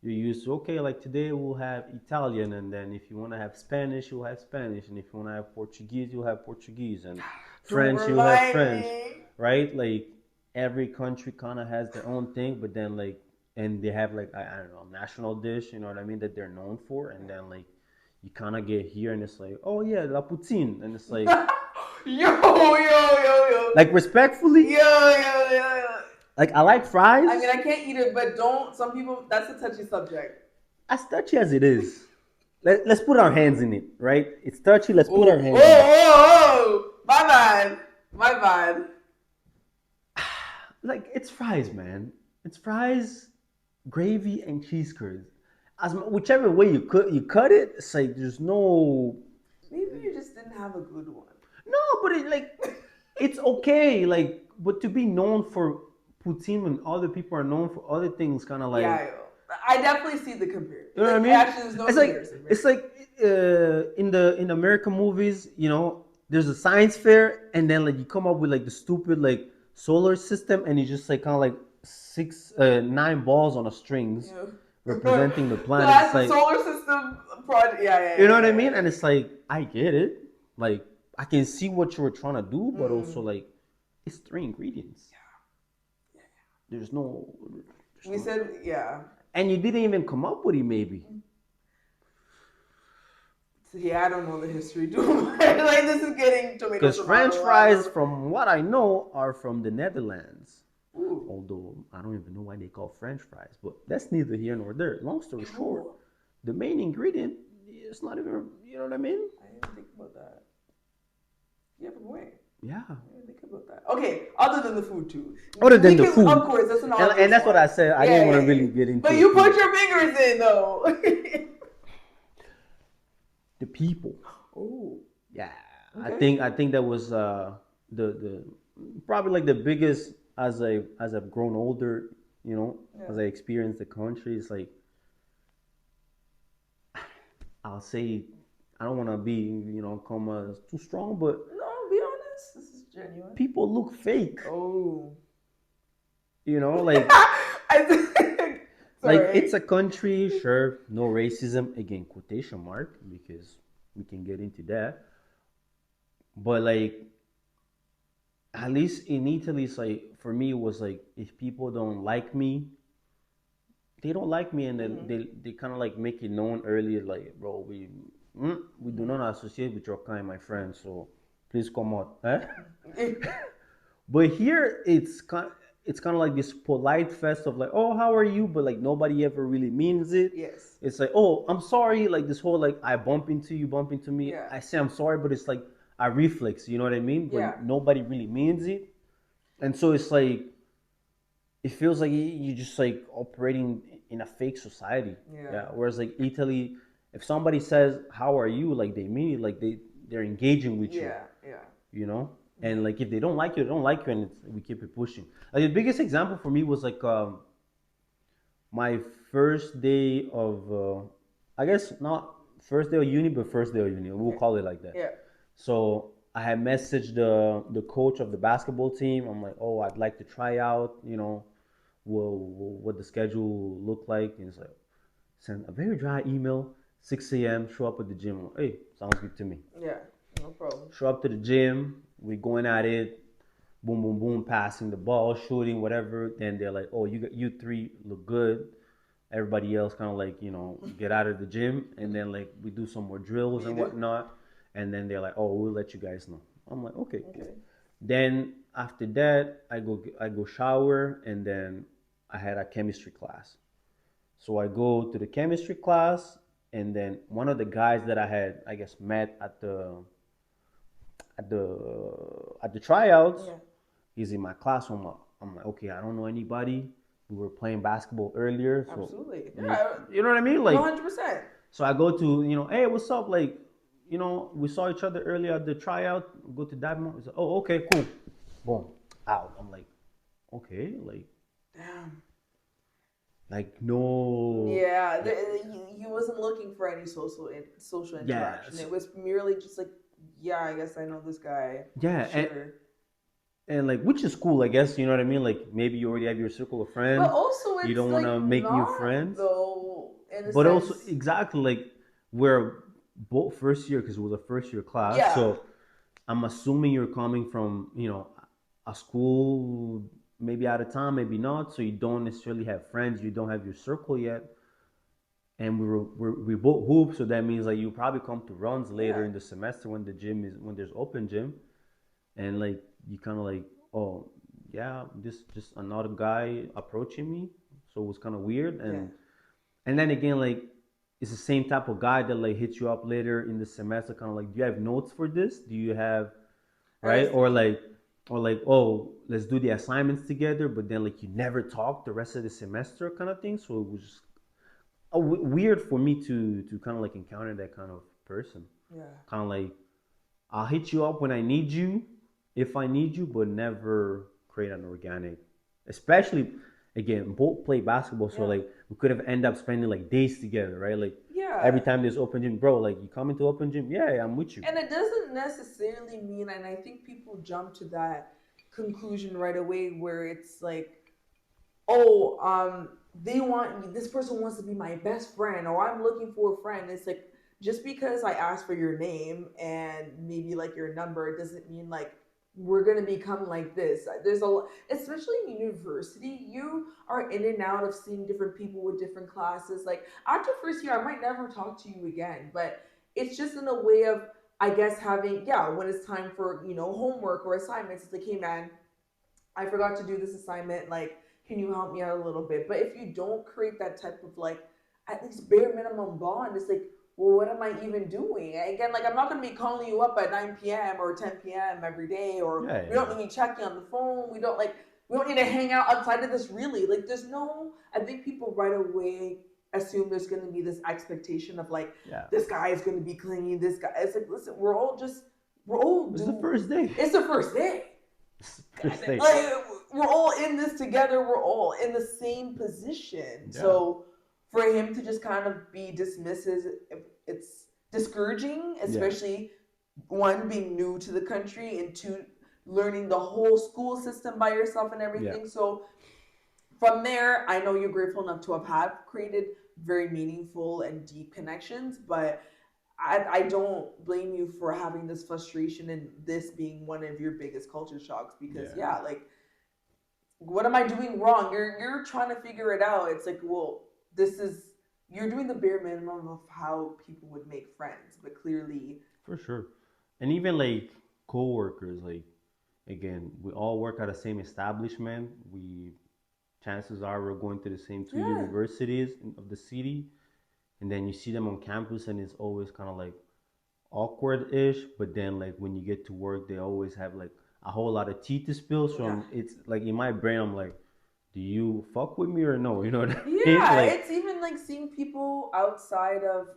you're used to okay, like today we'll have Italian, and then if you want to have Spanish, you'll have Spanish, and if you want to have Portuguese, you'll have Portuguese, and Don't French, you'll have remind French, me. right? Like every country kind of has their own thing, but then like, and they have like I don't know, national dish, you know what I mean, that they're known for, and then like you kind of get here, and it's like, oh yeah, la poutine, and it's like, Yo. like respectfully, Yo. like I like fries. I mean, I can't eat it, but don't. Some people, that's a touchy subject. As touchy as it is, let's put our hands in it, right? It's touchy. Let's put our hands in it. Oh, my bad. Like it's fries, man. It's fries, gravy, and cheese curds. As whichever way you cut it, it's like there's no. Maybe you just didn't have a good one. No, but it like it's okay. Like, but to be known for poutine when other people are known for other things, kind of like. Yeah, I definitely see the comparison. You know what I mean? Actually, there's no it's like comparison. it's like in American movies, you know, there's a science fair, and then like you come up with like the stupid like solar system, and you just like kind of like nine balls on a strings representing the planet. That's It's the like, solar system project. Yeah. you know what I mean? And it's like I get it. Like I can see what you were trying to do, but also like it's three ingredients. Yeah. There's no. We said yeah. And you didn't even come up with it, maybe. Yeah, I don't know the history too much. Like this is getting tomato. Because French fries, from what I know, are from the Netherlands. Ooh. Although I don't even know why they call French fries, but that's neither here nor there. Long story short, the main ingredient is not even. You know what I mean? I didn't think about that. You have a point. Yeah. I didn't think about that. Okay, other than the food too. Other than the food, of course, that's an obvious and that's one. what I said. I didn't want to really get into. But you put your fingers in though. The people. Oh. Yeah. Okay. I think that was the probably like the biggest as I've grown older, you know, as I experienced the country. It's like I'll say I don't want to be, you know, come too strong, but no, be honest. This is genuine. People look fake. Oh. You know, like like it's a country, sure, no racism, again, quotation mark, because we can get into that. But like at least in Italy, it's like for me it was like if people don't like me, they don't like me, and then they kind of like make it known earlier, like, bro, we do not associate with your kind, my friend, so please come out. But here it's kind of like this polite fest of like, oh, how are you? But like nobody ever really means it. Yes. It's like, oh, I'm sorry. Like this whole like I bump into you, bump into me. Yeah. I say I'm sorry, but it's like a reflex. You know what I mean? But nobody really means it, and so it's like it feels like you're just like operating in a fake society. Yeah. Whereas like Italy, if somebody says how are you, like they mean it, like they're engaging with you. Yeah. You know. And like if they don't like you, they don't like you, and we keep it pushing. Like the biggest example for me was like my first day of, I guess not first day of uni, but first day of uni. We'll call it like that. Yeah. So I had messaged the coach of the basketball team. I'm like, oh, I'd like to try out. You know, what the schedule look like, and it's like send a very dry email. 6 a.m. Show up at the gym. Like, hey, sounds good to me. Yeah, no problem. Show up to the gym. We going at it, boom, boom, boom, passing the ball, shooting, whatever. Then they're like, "Oh, you three look good." Everybody else kind of like, you know, get out of the gym, and then like we do some more drills and whatnot. And then they're like, "Oh, we'll let you guys know." I'm like, "Okay." Then after that, I go shower, and then I had a chemistry class. So I go to the chemistry class, and then one of the guys that I had, I guess, met at the tryouts, he's in my classroom. I'm like, okay, I don't know anybody. We were playing basketball earlier, so absolutely, you know what I mean, like 100%. So I go to, you know, hey, what's up? Like, you know, we saw each other earlier at the tryout. Go to that moment. Like, oh, okay, cool. Boom, out. I'm like, okay, like, damn. Like no, Yeah, yeah, he wasn't looking for any social yeah, interaction. It was merely just like, yeah, I guess I know this guy. yeah, Sure. and like which is cool, I guess. You know what I mean? Like maybe you already have your circle of But friends. also, You it's don't want like to make new not friends, though, in a but also sense. exactly like we're both first year because it was a first year class. Yeah, So I'm assuming you're coming from a school maybe out of town, maybe not. So you don't necessarily have friends. You don't have your circle yet. And we both hoop, so that means like you probably come to runs later yeah, in the semester when there's open gym, and like you kind of like, oh yeah, this just another guy approaching me, so it was kind of weird. yeah. And then again, like it's the same type of guy that like hits you up later in the semester, kind of like, do you have notes for this? Do you have, I right? see. Or like, oh, let's do the assignments together, but then like you never talk the rest of the semester, kind of thing. So it was just weird for me to kind of like encounter that kind of person. Yeah. Kind of like, I'll hit you up when I need you, if I need you, but never create an organic. Especially, again, both play basketball, so Yeah. like we could have ended up spending like days together, right? Like every Yeah. time there's open gym, bro. Like you come into open gym, yeah, I'm with you. And it doesn't necessarily mean, and I think people jump to that conclusion right away where it's like, oh, they want this person wants to be my best friend, or I'm looking for a friend. It's like just because I ask for your name and maybe like your number doesn't mean like we're gonna become like this. There's especially in university, you are in and out of seeing different people with different classes. Like after first year, I might never talk to you again, but it's just in a way of I guess having yeah when it's time for homework or assignments. It's like hey man, I forgot to do this assignment. Like, can you help me out a little bit? But if you don't create that type of like, at least bare minimum bond, it's like, well, what am I even doing? Again, like, I'm not going to be calling you up at 9 p.m. or 10 p.m. every day, or Yeah, we yeah, don't need to be checking on the phone. We don't need to hang out outside of this really. Like, there's no, I think people right away assume there's going to be this expectation of like, yeah. this guy is going to be clingy. This guy, it's like, listen, we're all It's the do, first day. it's the first day It's the first day. like we're all in this together. We're all in the same position. Yeah, So for him to just kind of be dismissive, it's discouraging, yeah, especially one being new to the country and two learning the whole school system by yourself and yeah, everything. So from there, I know you're grateful enough to have created very meaningful and deep connections, but I don't blame you for having this frustration and this being one of your biggest culture shocks because yeah. yeah, like what am I doing wrong? You're trying to figure it out. It's like, well, this is you're doing the bare minimum of how people would make friends, but clearly, For sure. And even like co-workers, like again, we all work at the same establishment. We chances are we're going to the same two yeah, universities of the city, and then you see them on campus, and it's always kind of like awkward-ish. But then like when you get to work, they always have like a whole lot of tea to spill. So yeah. it's like in my brain, I'm like, do you fuck with me or no? You know what I mean? Yeah, Like, it's even like seeing people outside of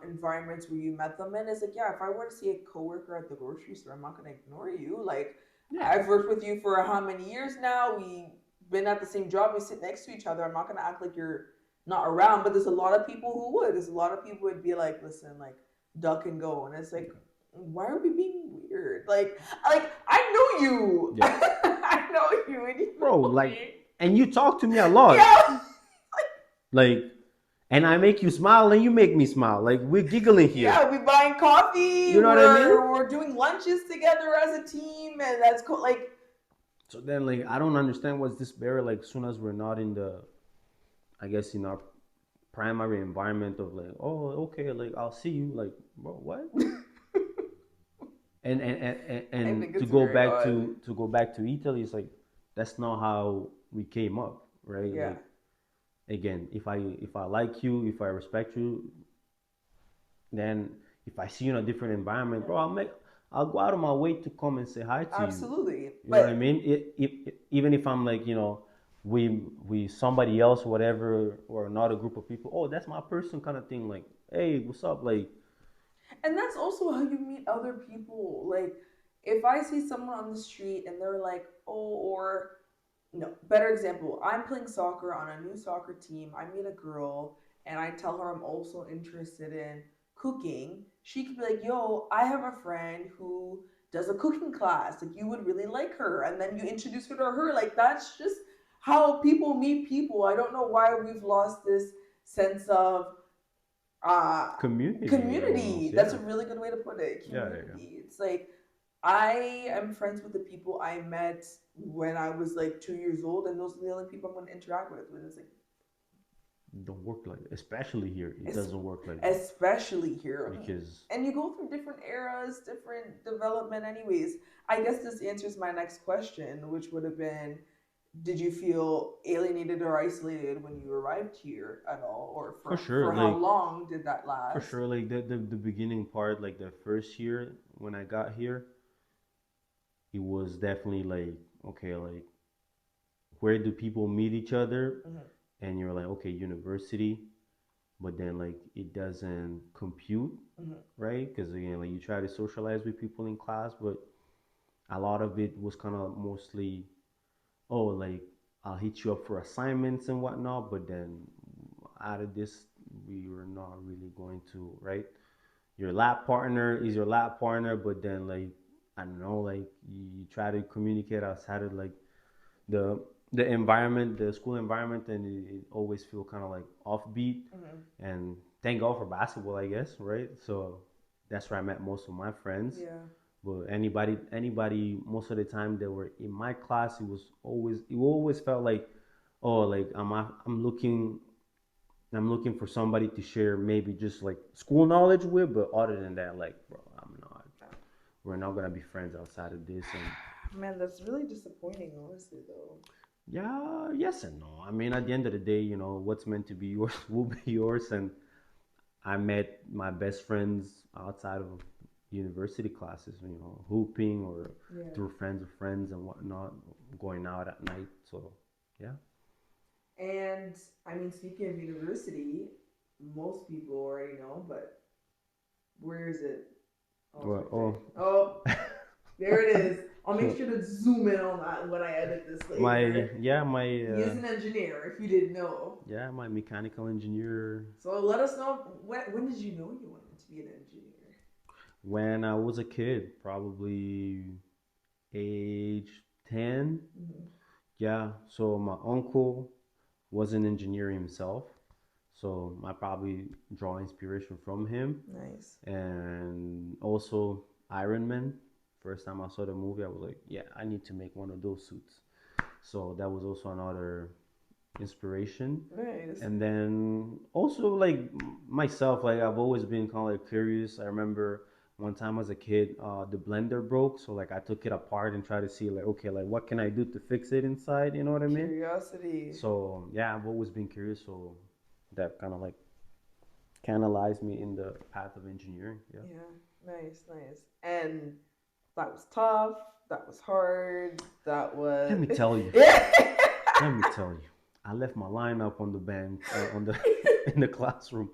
environments where you met them in. It's like, yeah, if I were to see a coworker at the grocery store, I'm not gonna ignore you. Like, yeah, I've worked with you for how many years now? We've been at the same job. We sit next to each other. I'm not gonna act like you're not around. But there's a lot of people who would. There's a lot of people who would be like, listen, like, duck and go. And it's like, why are we being weird? Like I know you. yeah, I know you, and you bro. know Like, me. and you talk to me a lot. Yeah. Like, and I make you smile and you make me smile. Like we're giggling here. Yeah, we buying coffee. You know what I mean? We're doing lunches together as a team, and that's cool. Like, So then like I don't understand what's this barrier like as soon as we're not in the I guess in our primary environment of like, oh okay, like I'll see you. Like, bro, what? I And think it's very odd. to go back to Italy, it's like that's not how we came up, right? Yeah, Like again, if I like you, if I respect you, then if I see you in a different environment, bro, I'll go out of my way to come and say hi to you. absolutely. You know what I But mean? Even if I'm like, we somebody else, whatever, or another group of people. Oh, that's my person, kind of thing. Like, hey, what's up? Like, and that's also how you meet other people. Like, if I see someone on the street and they're like, oh, or no, better example. I'm playing soccer on a new soccer team. I meet a girl and I tell her I'm also interested in cooking. She could be like, "Yo, I have a friend who does a cooking class. Like, you would really like her." And then you introduce her to her. Like, that's just how people meet people. I don't know why we've lost this sense of uh Community, community. almost. That's Yeah. a really good way to put it. Yeah, yeah, yeah. Community. It's like I am friends with the people I met when I was like 2 years old, and those are the only people I'm going to interact with. When it's like, Don't work like, especially here. It es- doesn't work like that especially here, because and you go through different eras, different development. Anyways, I guess this answers my next question, which would have been: did you feel alienated or isolated when you arrived here at all, or for sure, for how like long did that for last? sure, like the beginning part, like the first year when I got here, it was definitely like okay, like where do people meet each other? Hmm. And you're like, okay, university, but then like it doesn't compute, Hmm. right? Because again, like you try to socialize with people in class, but a lot of it was kind of mostly, oh, like I'll hit you up for assignments and whatnot, but then out of this, we were not really going to, right? Your lab partner is your lab partner, but then like I don't know, like you try to communicate outside of like the the environment, the school environment, and it always feel kind of like offbeat. Hmm. And thank God for basketball, I guess, right? So that's where I met most of my friends. Yeah. But anybody, most of the time that were in my class, it always felt like, oh, like I'm looking for somebody to share maybe just like school knowledge with, but other than that, like, bro, I'm not. We're not gonna be friends outside of this, and Man, that's really disappointing, honestly, though. yeah, yes and no. I mean, at the end of the day, what's meant to be yours will be yours. And I met my best friends outside of university classes, hooping or Yeah. through friends of friends and whatnot, going out at night. So, yeah. And I mean, speaking of university, most people already know, but where is it? Oh, it's Well, right there. oh, Oh, there it is. I'll make sure to zoom in on that when I edit this my, later. yeah, He is an engineer, if you didn't know. my mechanical engineer. So let us know when did you know you wanted to be an engineer? When I was a kid, probably age 10. Hmm. Yeah, so my uncle was an engineer himself. So I probably draw inspiration from him. Nice. And also Iron Man. First time I saw the movie, I was like, yeah, I need to make one of those suits. So that was also another inspiration. Nice. And then also like myself, like I've always been kind of like curious. I remember one time as a kid, the blender broke, so like I took it apart and tried to see like, okay, like what can I do to fix it inside? You know what I mean? Curiosity. So yeah, I've always been curious. So that kind of like canalized me in the path of engineering. Yeah. Yeah. Nice, nice. And that was tough. That was hard. That was. Let me tell you. Yeah. Let me tell you. I left my lineup on the bench, on the in the classroom.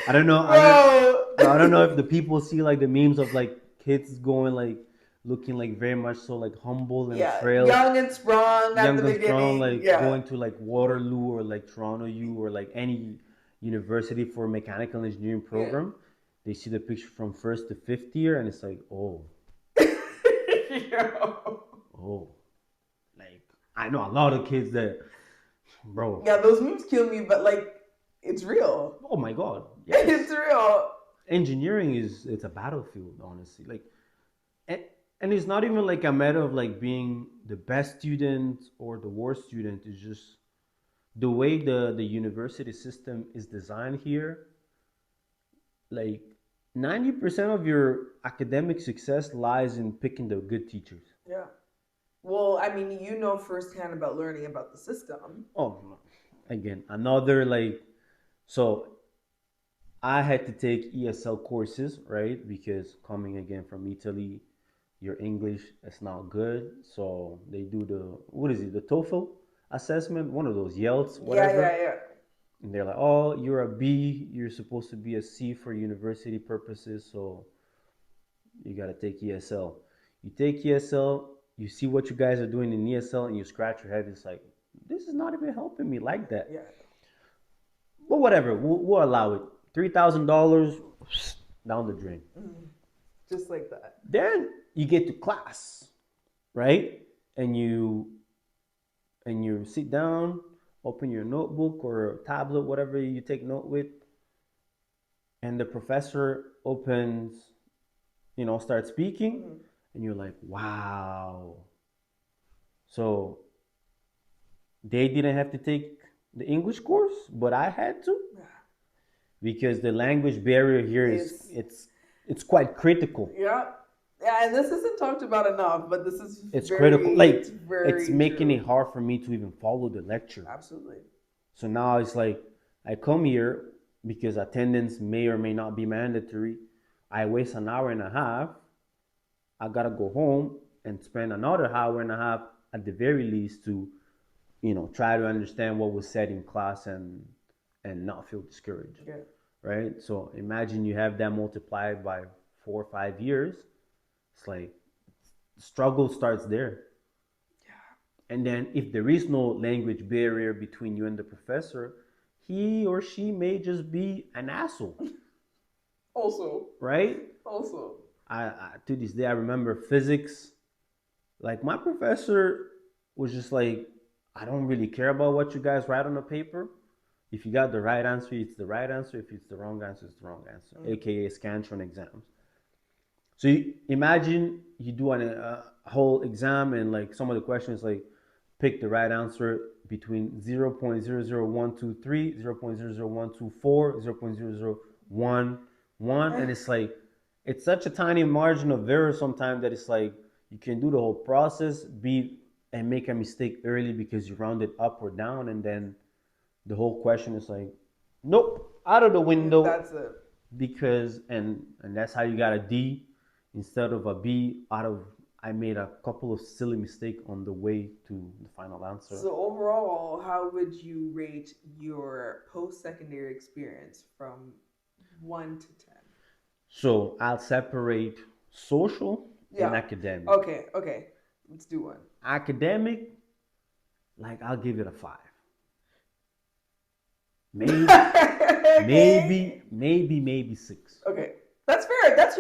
I don't know. I don't know Bro. if the people see like the memes of like kids going like looking like very much so like humble and Yeah, frail, young and sprung at the young and strong, beginning. like Yeah. going to like Waterloo or like Toronto U or like any university for mechanical engineering Yeah. program. They see the picture from first to fifth year, and it's like, oh, Yo. oh, like I know a lot of kids that, bro. Yeah, those memes kill me, but like, it's real. Oh my God, It's yes. real. Engineering it's a battlefield, honestly. Like, and, and it's not even like a matter of like being the best student or the worst student. It's just the way the university system is designed here. Like 90% of your academic success lies in picking the good teachers. Yeah. Well, I mean, you know firsthand about learning about the system. Oh, no. Again, another like so I had to take ESL courses, right? Because coming again from Italy, your English is not good. So they do what is it, the TOEFL assessment, one of those Yelts, Yeah, whatever. yeah, yeah. And they're like, oh, you're a B, you're supposed to be a C for university purposes. So you got to take ESL. You take ESL, you see what you guys are doing in ESL and you scratch your head. It's like, this is not even helping me like that. Yeah. But whatever, we'll allow it. $3,000 down the drain. Just like that. Then you get to class, right? And you sit down, open your notebook or tablet, whatever you take note with, and the professor opens, starts speaking, and you're like, wow. So they didn't have to take the English course, but I had to, because the language barrier here is it's quite critical. Yeah. Yeah, and this isn't talked about enough, but this is It's very, critical. Like, it's making true. it hard for me to even follow the lecture. Absolutely. So now it's like, I come here because attendance may or may not be mandatory. I waste an hour and a half. I gotta go home and spend another hour and a half at the very least to, try to understand what was said in class and not feel discouraged. Yeah. Right? So imagine you have that multiplied by 4 or 5 years. It's like, struggle starts there. And then if there is no language barrier between you and the professor, he or she may just be an asshole. Also. Right? Also. I to this day I remember physics. Like, my professor was just like, I don't really care about what you guys write on the paper. If you got the right answer, it's the right answer. If it's the wrong answer, it's the wrong answer. AKA Scantron exams. So imagine you do a whole exam and like some of the questions like, pick the right answer between 0.00123, 0.00124, 0.0011, and it's like, it's such a tiny margin of error sometimes that it's like you can do the whole process, and make a mistake early because you round it up or down, and then the whole question is like, nope, out of the window. That's it. Because and that's how you got a D instead of a B. I made a couple of silly mistakes on the way to the final answer. So overall, how would you rate your post-secondary experience from 1 to 10? So I'll separate social and academic. Okay. Let's do one. Academic, like, I'll give it a 5. Maybe, Okay. maybe 6. Okay. That's fair. That's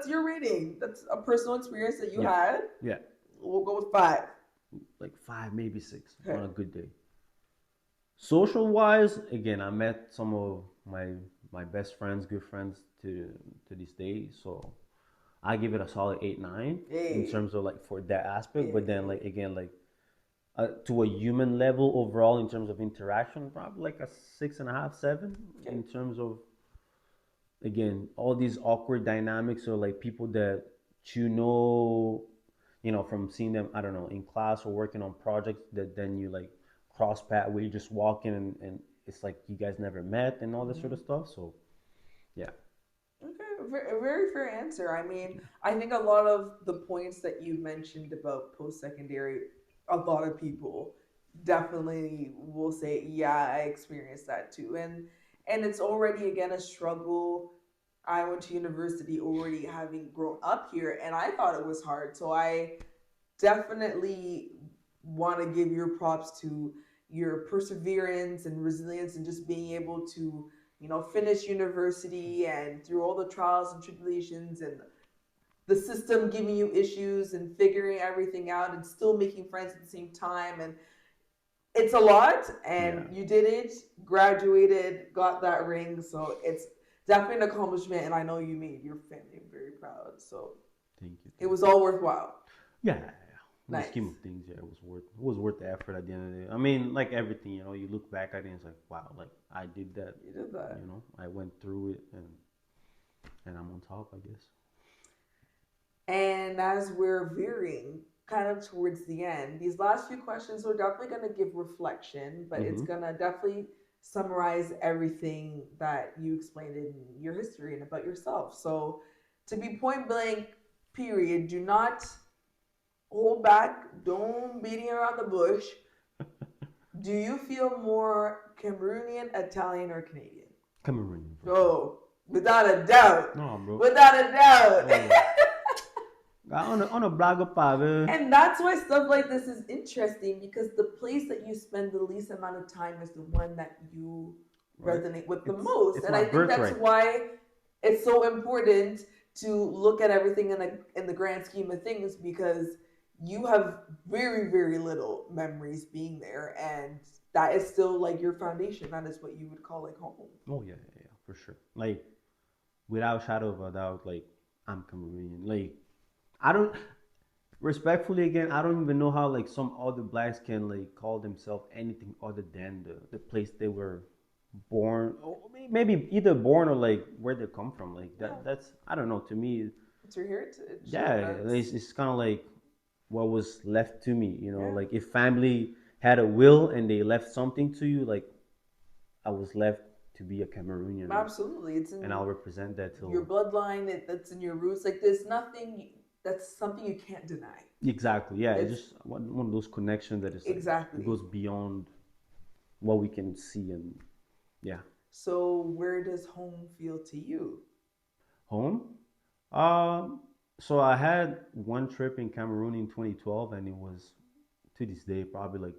your rating. That's a personal experience that you had. Yeah. We'll go with 5. Like 5, maybe 6 Okay. on a good day. Social wise, again, I met some of my best friends, good friends to this day. So I give it a solid 8, 9 in terms of like for that aspect. But then like again like to a human level overall in terms of interaction, probably like a 6.5, 7 in terms of, again, all these awkward dynamics or like people that from seeing them, I don't know, in class or working on projects that then you like cross path where you're just walking and it's like you guys never met and all this sort of stuff. So yeah. Okay, a very fair answer. I mean, I think a lot of the points that you mentioned about post-secondary, a lot of people definitely will say, yeah, I experienced that too. And it's already, again, a struggle. I went to university already having grown up here, and I thought it was hard. So I definitely want to give your props to your perseverance and resilience and just being able to finish university and through all the trials and tribulations and the system giving you issues and figuring everything out and still making friends at the same time. And it's a lot, and you did it, graduated, got that ring. So it's definitely an accomplishment, and I know you made your family very proud. So Thank you. It was all worthwhile. Yeah. In Nice. the scheme of things, yeah, it was worth the effort at the end of the day. I mean, like everything, you look back at it and it's like, wow, like I did that. You did that. I went through it and I'm on top, I guess. And as we're veering kind of towards the end, these last few questions are definitely going to give reflection, but it's going to definitely summarize everything that you explained in your history and about yourself. So to be point blank, period, do not hold back, don't beating around the bush. Do you feel more Cameroonian, Italian, or Canadian? Cameroon. Oh, without a doubt. No, bro. Without a doubt. On a blog pa. And that's why stuff like this is interesting because the place that you spend the least amount of time is the one that you Right? resonate with the most. It's And my I think that's birthright. why it's so important to look at everything in the grand scheme of things because you have very, very little memories being there and that is still like your foundation. That is what you would call like home. Oh yeah, for sure. Like without shadow of a doubt, like I'm Cameroonian. Like I don't respectfully again, I don't even know how like some other blacks can like call themselves anything other than the place they were born. Or maybe either born or like where they come from. Like Yeah. that's I don't know. To me, It's your heritage. yeah, And that's it's kind of like what was left to me. You know, yeah. like if family had a will and they left something to you, like I was left to be a Cameroonian, Absolutely. It's and in I'll represent that your till bloodline, that's in your roots. Like there's nothing that's something you can't deny. exactly. Yeah, it's It's just one of those connections that is like it exactly. goes beyond what we can see and yeah. So where does home feel to you? Home. Um. So I had one trip in Cameroon in 2012, and it was to this day probably like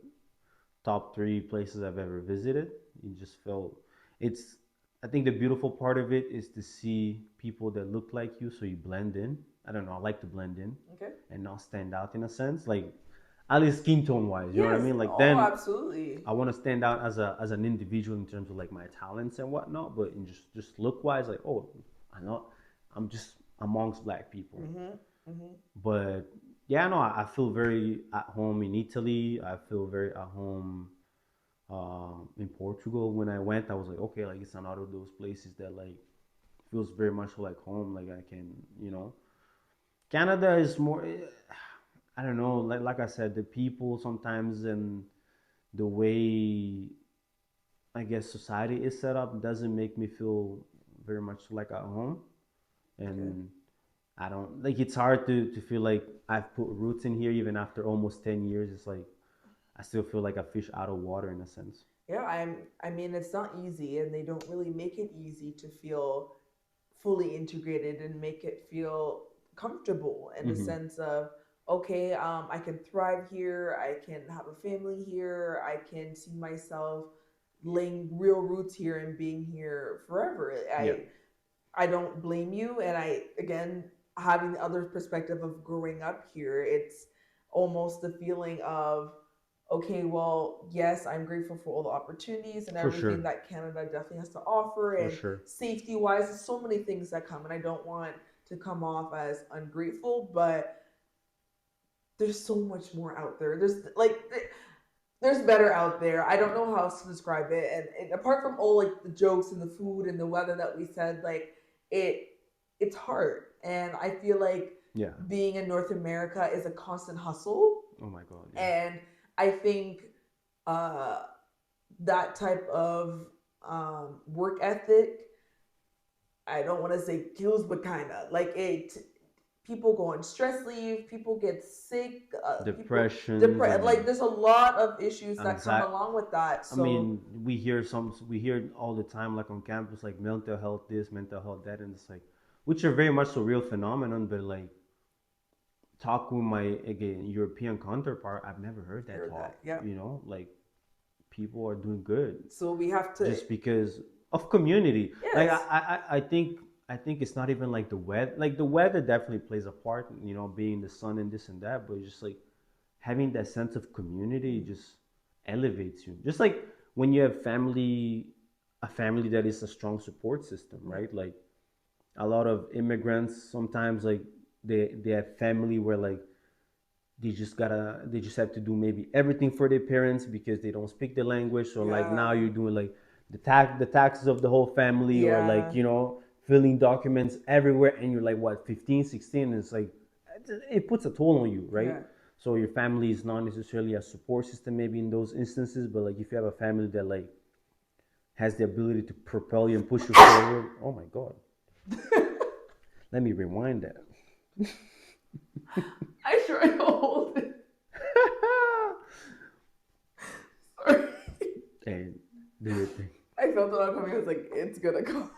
top three places I've ever visited. You just felt it's. I think the beautiful part of it is to see people that look like you, so you blend in. I don't know. I like to blend in Okay. and not stand out in a sense, like at least skin tone wise. You know what I Yes. mean? Like Oh, then absolutely. I want to stand out as an individual in terms of like my talents and whatnot, but in just look wise, like oh, I know I'm just amongst black people. Mm-hmm. Mm-hmm. But yeah, no, I feel very at home in Italy. I feel very at home in Portugal. When I went, I was like, okay, like it's another of those places that like feels very much like home. Like I can, you know, Canada is more. I don't know. Like I said, the people sometimes and the way I guess society is set up doesn't make me feel very much like at home. Okay. And I don't like it's hard to feel like I've put roots in here even after almost 10 years. It's like I still feel like a fish out of water in a sense. Yeah, I mean it's not easy and they don't really make it easy to feel fully integrated and make it feel comfortable in the Hmm. sense of okay, I can thrive here, I can have a family here, I can see myself laying real roots here and being here forever. Yeah, I don't blame you, and I again having the other perspective of growing up here, it's almost the feeling of okay, well, yes, I'm grateful for all the opportunities and for everything sure. that Canada definitely has to offer, For and sure. safety wise, there's so many things that come, and I don't want to come off as ungrateful, but there's so much more out there. There's better out there. I don't know how else to describe it. And apart from all like the jokes and the food and the weather that we said, like it it's hard. And I feel like Yeah. being in North America is a constant hustle. Oh my God. Yeah. And I think uh, that type of work ethic, I don't want to say kills, but kind of like it people go on stress leave, people get sick, people Depressions depressed. Like and there's a lot of issues that come anxiety. along with that. I So mean, we hear all the time, like on campus, like mental health this, mental health that, and it's like, which are very much a real phenomenon. But like, talk with my again European counterpart, I've never heard that hear talk. that, yeah. You know, like people are doing good So we have to, just because of community. Like yes, I think it's not even like the weather. Like the weather definitely plays a part. You know, being the sun and this and that, but it's just like having that sense of community just elevates you. Just like when you have family, a family that is a strong support system, right? Like a lot of immigrants sometimes like they have family where like they just have to do maybe everything for their parents because they don't speak the language. So like yeah, now you're doing like the taxes of the whole family or like yeah, you know filling documents everywhere and you're like what 15, 16 and it's like it puts a toll on you, right? yeah. So your family is not necessarily a support system maybe in those instances, but like if you have a family that like has the ability to propel you and push you forward. Oh my god, let me rewind that. I try to hold it. Sorry. Hey, do your thing. I felt it all coming. I was like, it's gonna come.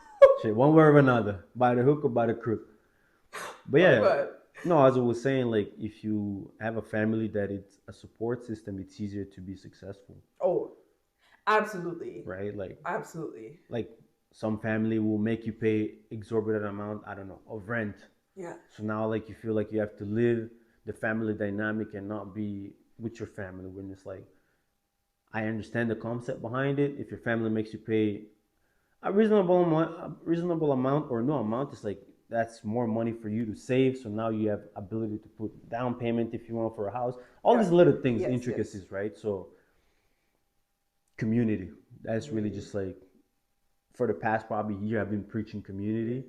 Shit, one way or another, by the hook or by the crook. But Oh, yeah, God. No, as I was saying, like if you have a family that it's a support system, it's easier to be successful, Oh, absolutely. right? Absolutely. Like some family will make you pay exorbitant amount, I don't know, of rent. Yeah. So now like you feel like you have to live the family dynamic and not be with your family when it's like I understand the concept behind it. If your family makes you pay a reasonable amount or no amount, it's like that's more money for you to save. So now you have ability to put down payment if you want for a house. All Yeah. these little things, Yes, yes. intricacies, right? So community. That's really Community. just like for the past probably year I've been preaching community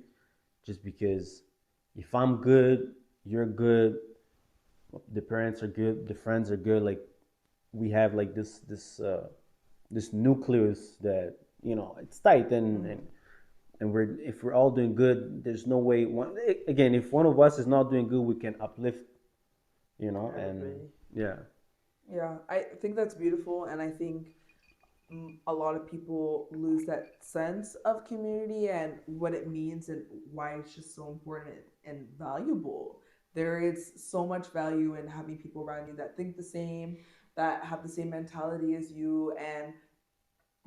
just because if I'm good, you're good, the parents are good, the friends are good, like we have like this nucleus that it's tight and we're if we're all doing good, there's no way one again if one of us is not doing good, we can uplift, and Everybody. yeah. Yeah, I think that's beautiful, and I think a lot of people lose that sense of community and what it means and why it's just so important and valuable. There is so much value in having people around you that think the same, that have the same mentality as you, and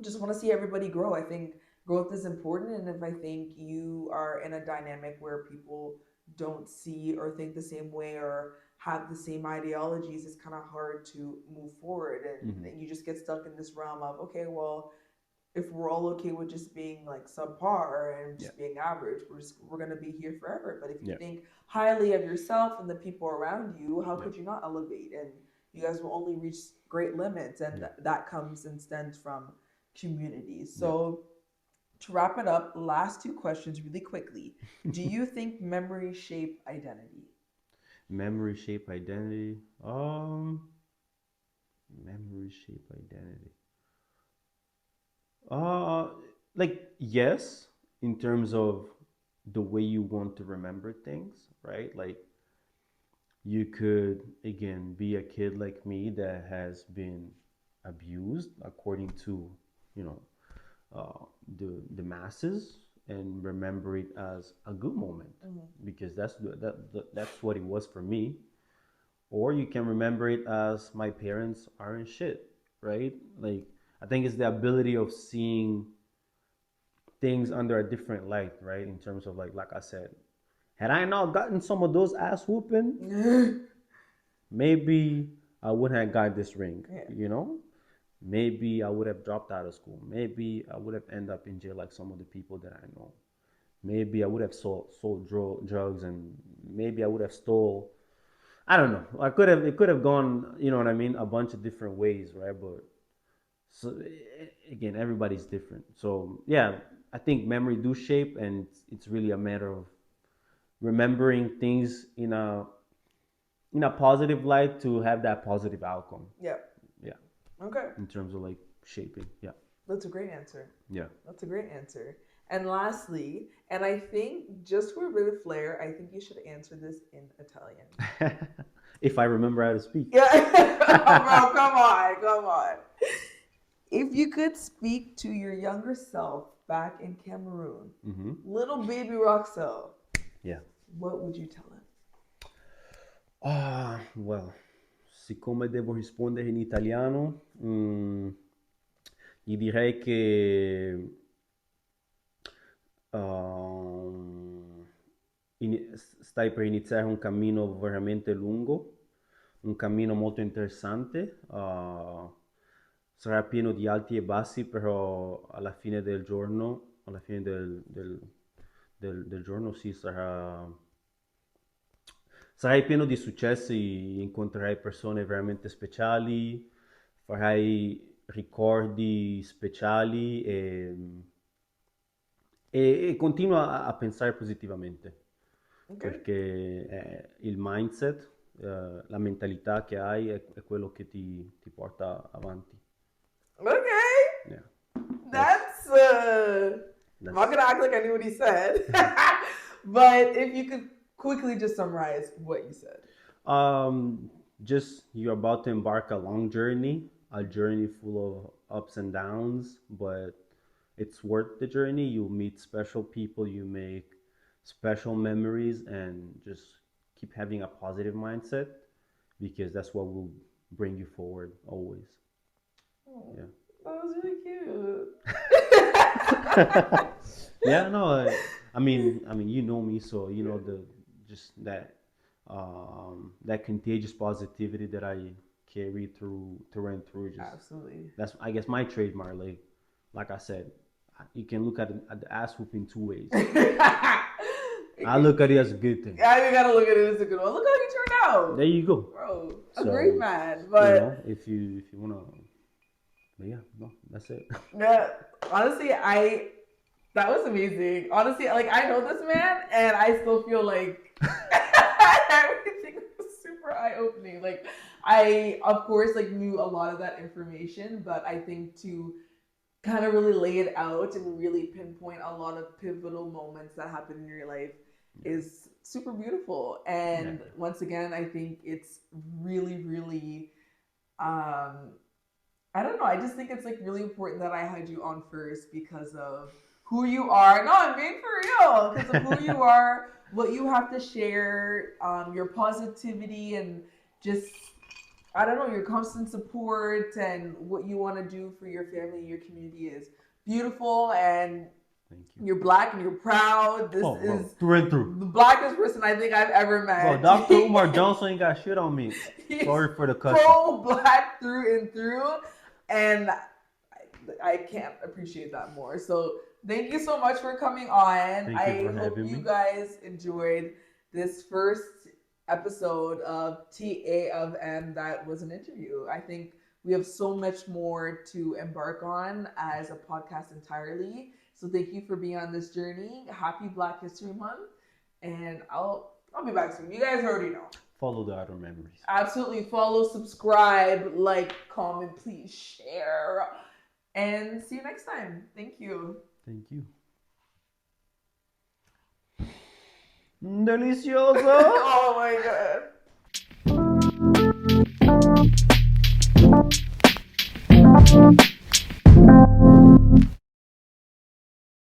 just want to see everybody grow. I think growth is important, and if I think you are in a dynamic where people don't see or think the same way or have the same ideologies, it's kind of hard to move forward, Hmm. and you just get stuck in this realm of okay, well, if we're all okay with just being like subpar and Yeah. just being average, we're gonna be here forever. But if you Yeah. think highly of yourself and the people around you, how Yeah. could you not elevate? And you guys will only reach great limits, and Yeah. that comes and stems from communities. Yeah. So to wrap it up, last two questions really quickly. Do you think memories shape identity? Memory shape identity. Memory shape identity. Uh, like yes, in terms of the way you want to remember things, right? Like you could again be a kid like me that has been abused according to, you know, the masses and remember it as a good moment Mm-hmm. because that's what it was for me. Or you can remember it as my parents aren't shit, right? Like I think it's the ability of seeing things under a different light, right? In terms of like I said, had I not gotten some of those ass whooping, maybe I wouldn't have got this ring, Yeah. Maybe I would have dropped out of school. Maybe I would have ended up in jail like some of the people that I know. Maybe I would have sold drugs, and maybe I would have stole. I don't know. I could have. It could have gone. You know what I mean? A bunch of different ways, right? But so again, everybody's different. So yeah, I think memory do shape, and it's really a matter of remembering things in a positive light to have that positive outcome. Yeah. Yeah, Okay. in terms of like shaping. Yeah, That's a great answer. yeah. That's a great answer. And lastly, and I think just for a bit of flair, I think you should answer this in Italian. If I remember how to speak. Yeah. Bro, come on, come on. If you could speak to your younger self back in Cameroon, Hmm. little baby Roxel, Yeah. what would you tell him? Well, siccome devo rispondere in italiano, gli direi che um, stai per iniziare un cammino veramente lungo, un cammino molto interessante. Sarà pieno di alti e bassi, però alla fine del giorno, alla fine del giorno, sì, sarai pieno di successi, incontrerai persone veramente speciali, farai ricordi speciali e continua a pensare positivamente, Okay. perché il mindset, la mentalità che hai è quello che ti porta avanti. Okay. Yeah. That's I'm not That's gonna act like I knew what he said. But if you could quickly just summarize what you said. um, just you're about to embark a journey full of ups and downs, but it's worth the journey. You'll meet special people, you make special memories, and just keep having a positive mindset because that's what will bring you forward always. Oh, Yeah. that was really cute. Yeah, no, I mean, you know me, so you know the just that contagious positivity that I carry through and through. Just Absolutely. that's, I guess, my trademark. Like I said, you can look at the ass whoop in two ways. I look at it as a good thing. Yeah, you gotta look at it as a good one. Look how you turned out. There you go. Bro, a So, great man. you But know, if you wanna, but yeah, no, that's it. yeah, honestly, that was amazing. Honestly, like I know this man, and I still feel like everything was super eye opening. Like I, of course, like knew a lot of that information, but I think to kind of really lay it out and really pinpoint a lot of pivotal moments that happen in your life is super beautiful. And once again, I think it's really, really I don't know. I just think it's like really important that I had you on first because of who you are. No, I'm being for real. Because of who you are, what you have to share, your positivity, and just I don't know, your constant support and what you want to do for your family and your community is beautiful. And Thank you. you're black and you're proud. This is through and through. the blackest person I think I've ever met. Bro, Dr. Umar Johnson ain't got shit on me. Sorry for the cussing. Pro black through and through. And I can't appreciate that more. So thank you so much for coming on. I hope you guys enjoyed this first episode of TA of M that was an interview. I think we have so much more to embark on as a podcast entirely. So thank you for being on this journey. Happy Black History Month. And I'll be back soon. You guys already know. Follow the Outer Memories. Absolutely. Follow, subscribe, like, comment, please share. And see you next time. Thank you. Thank you. Delicioso. Oh my God.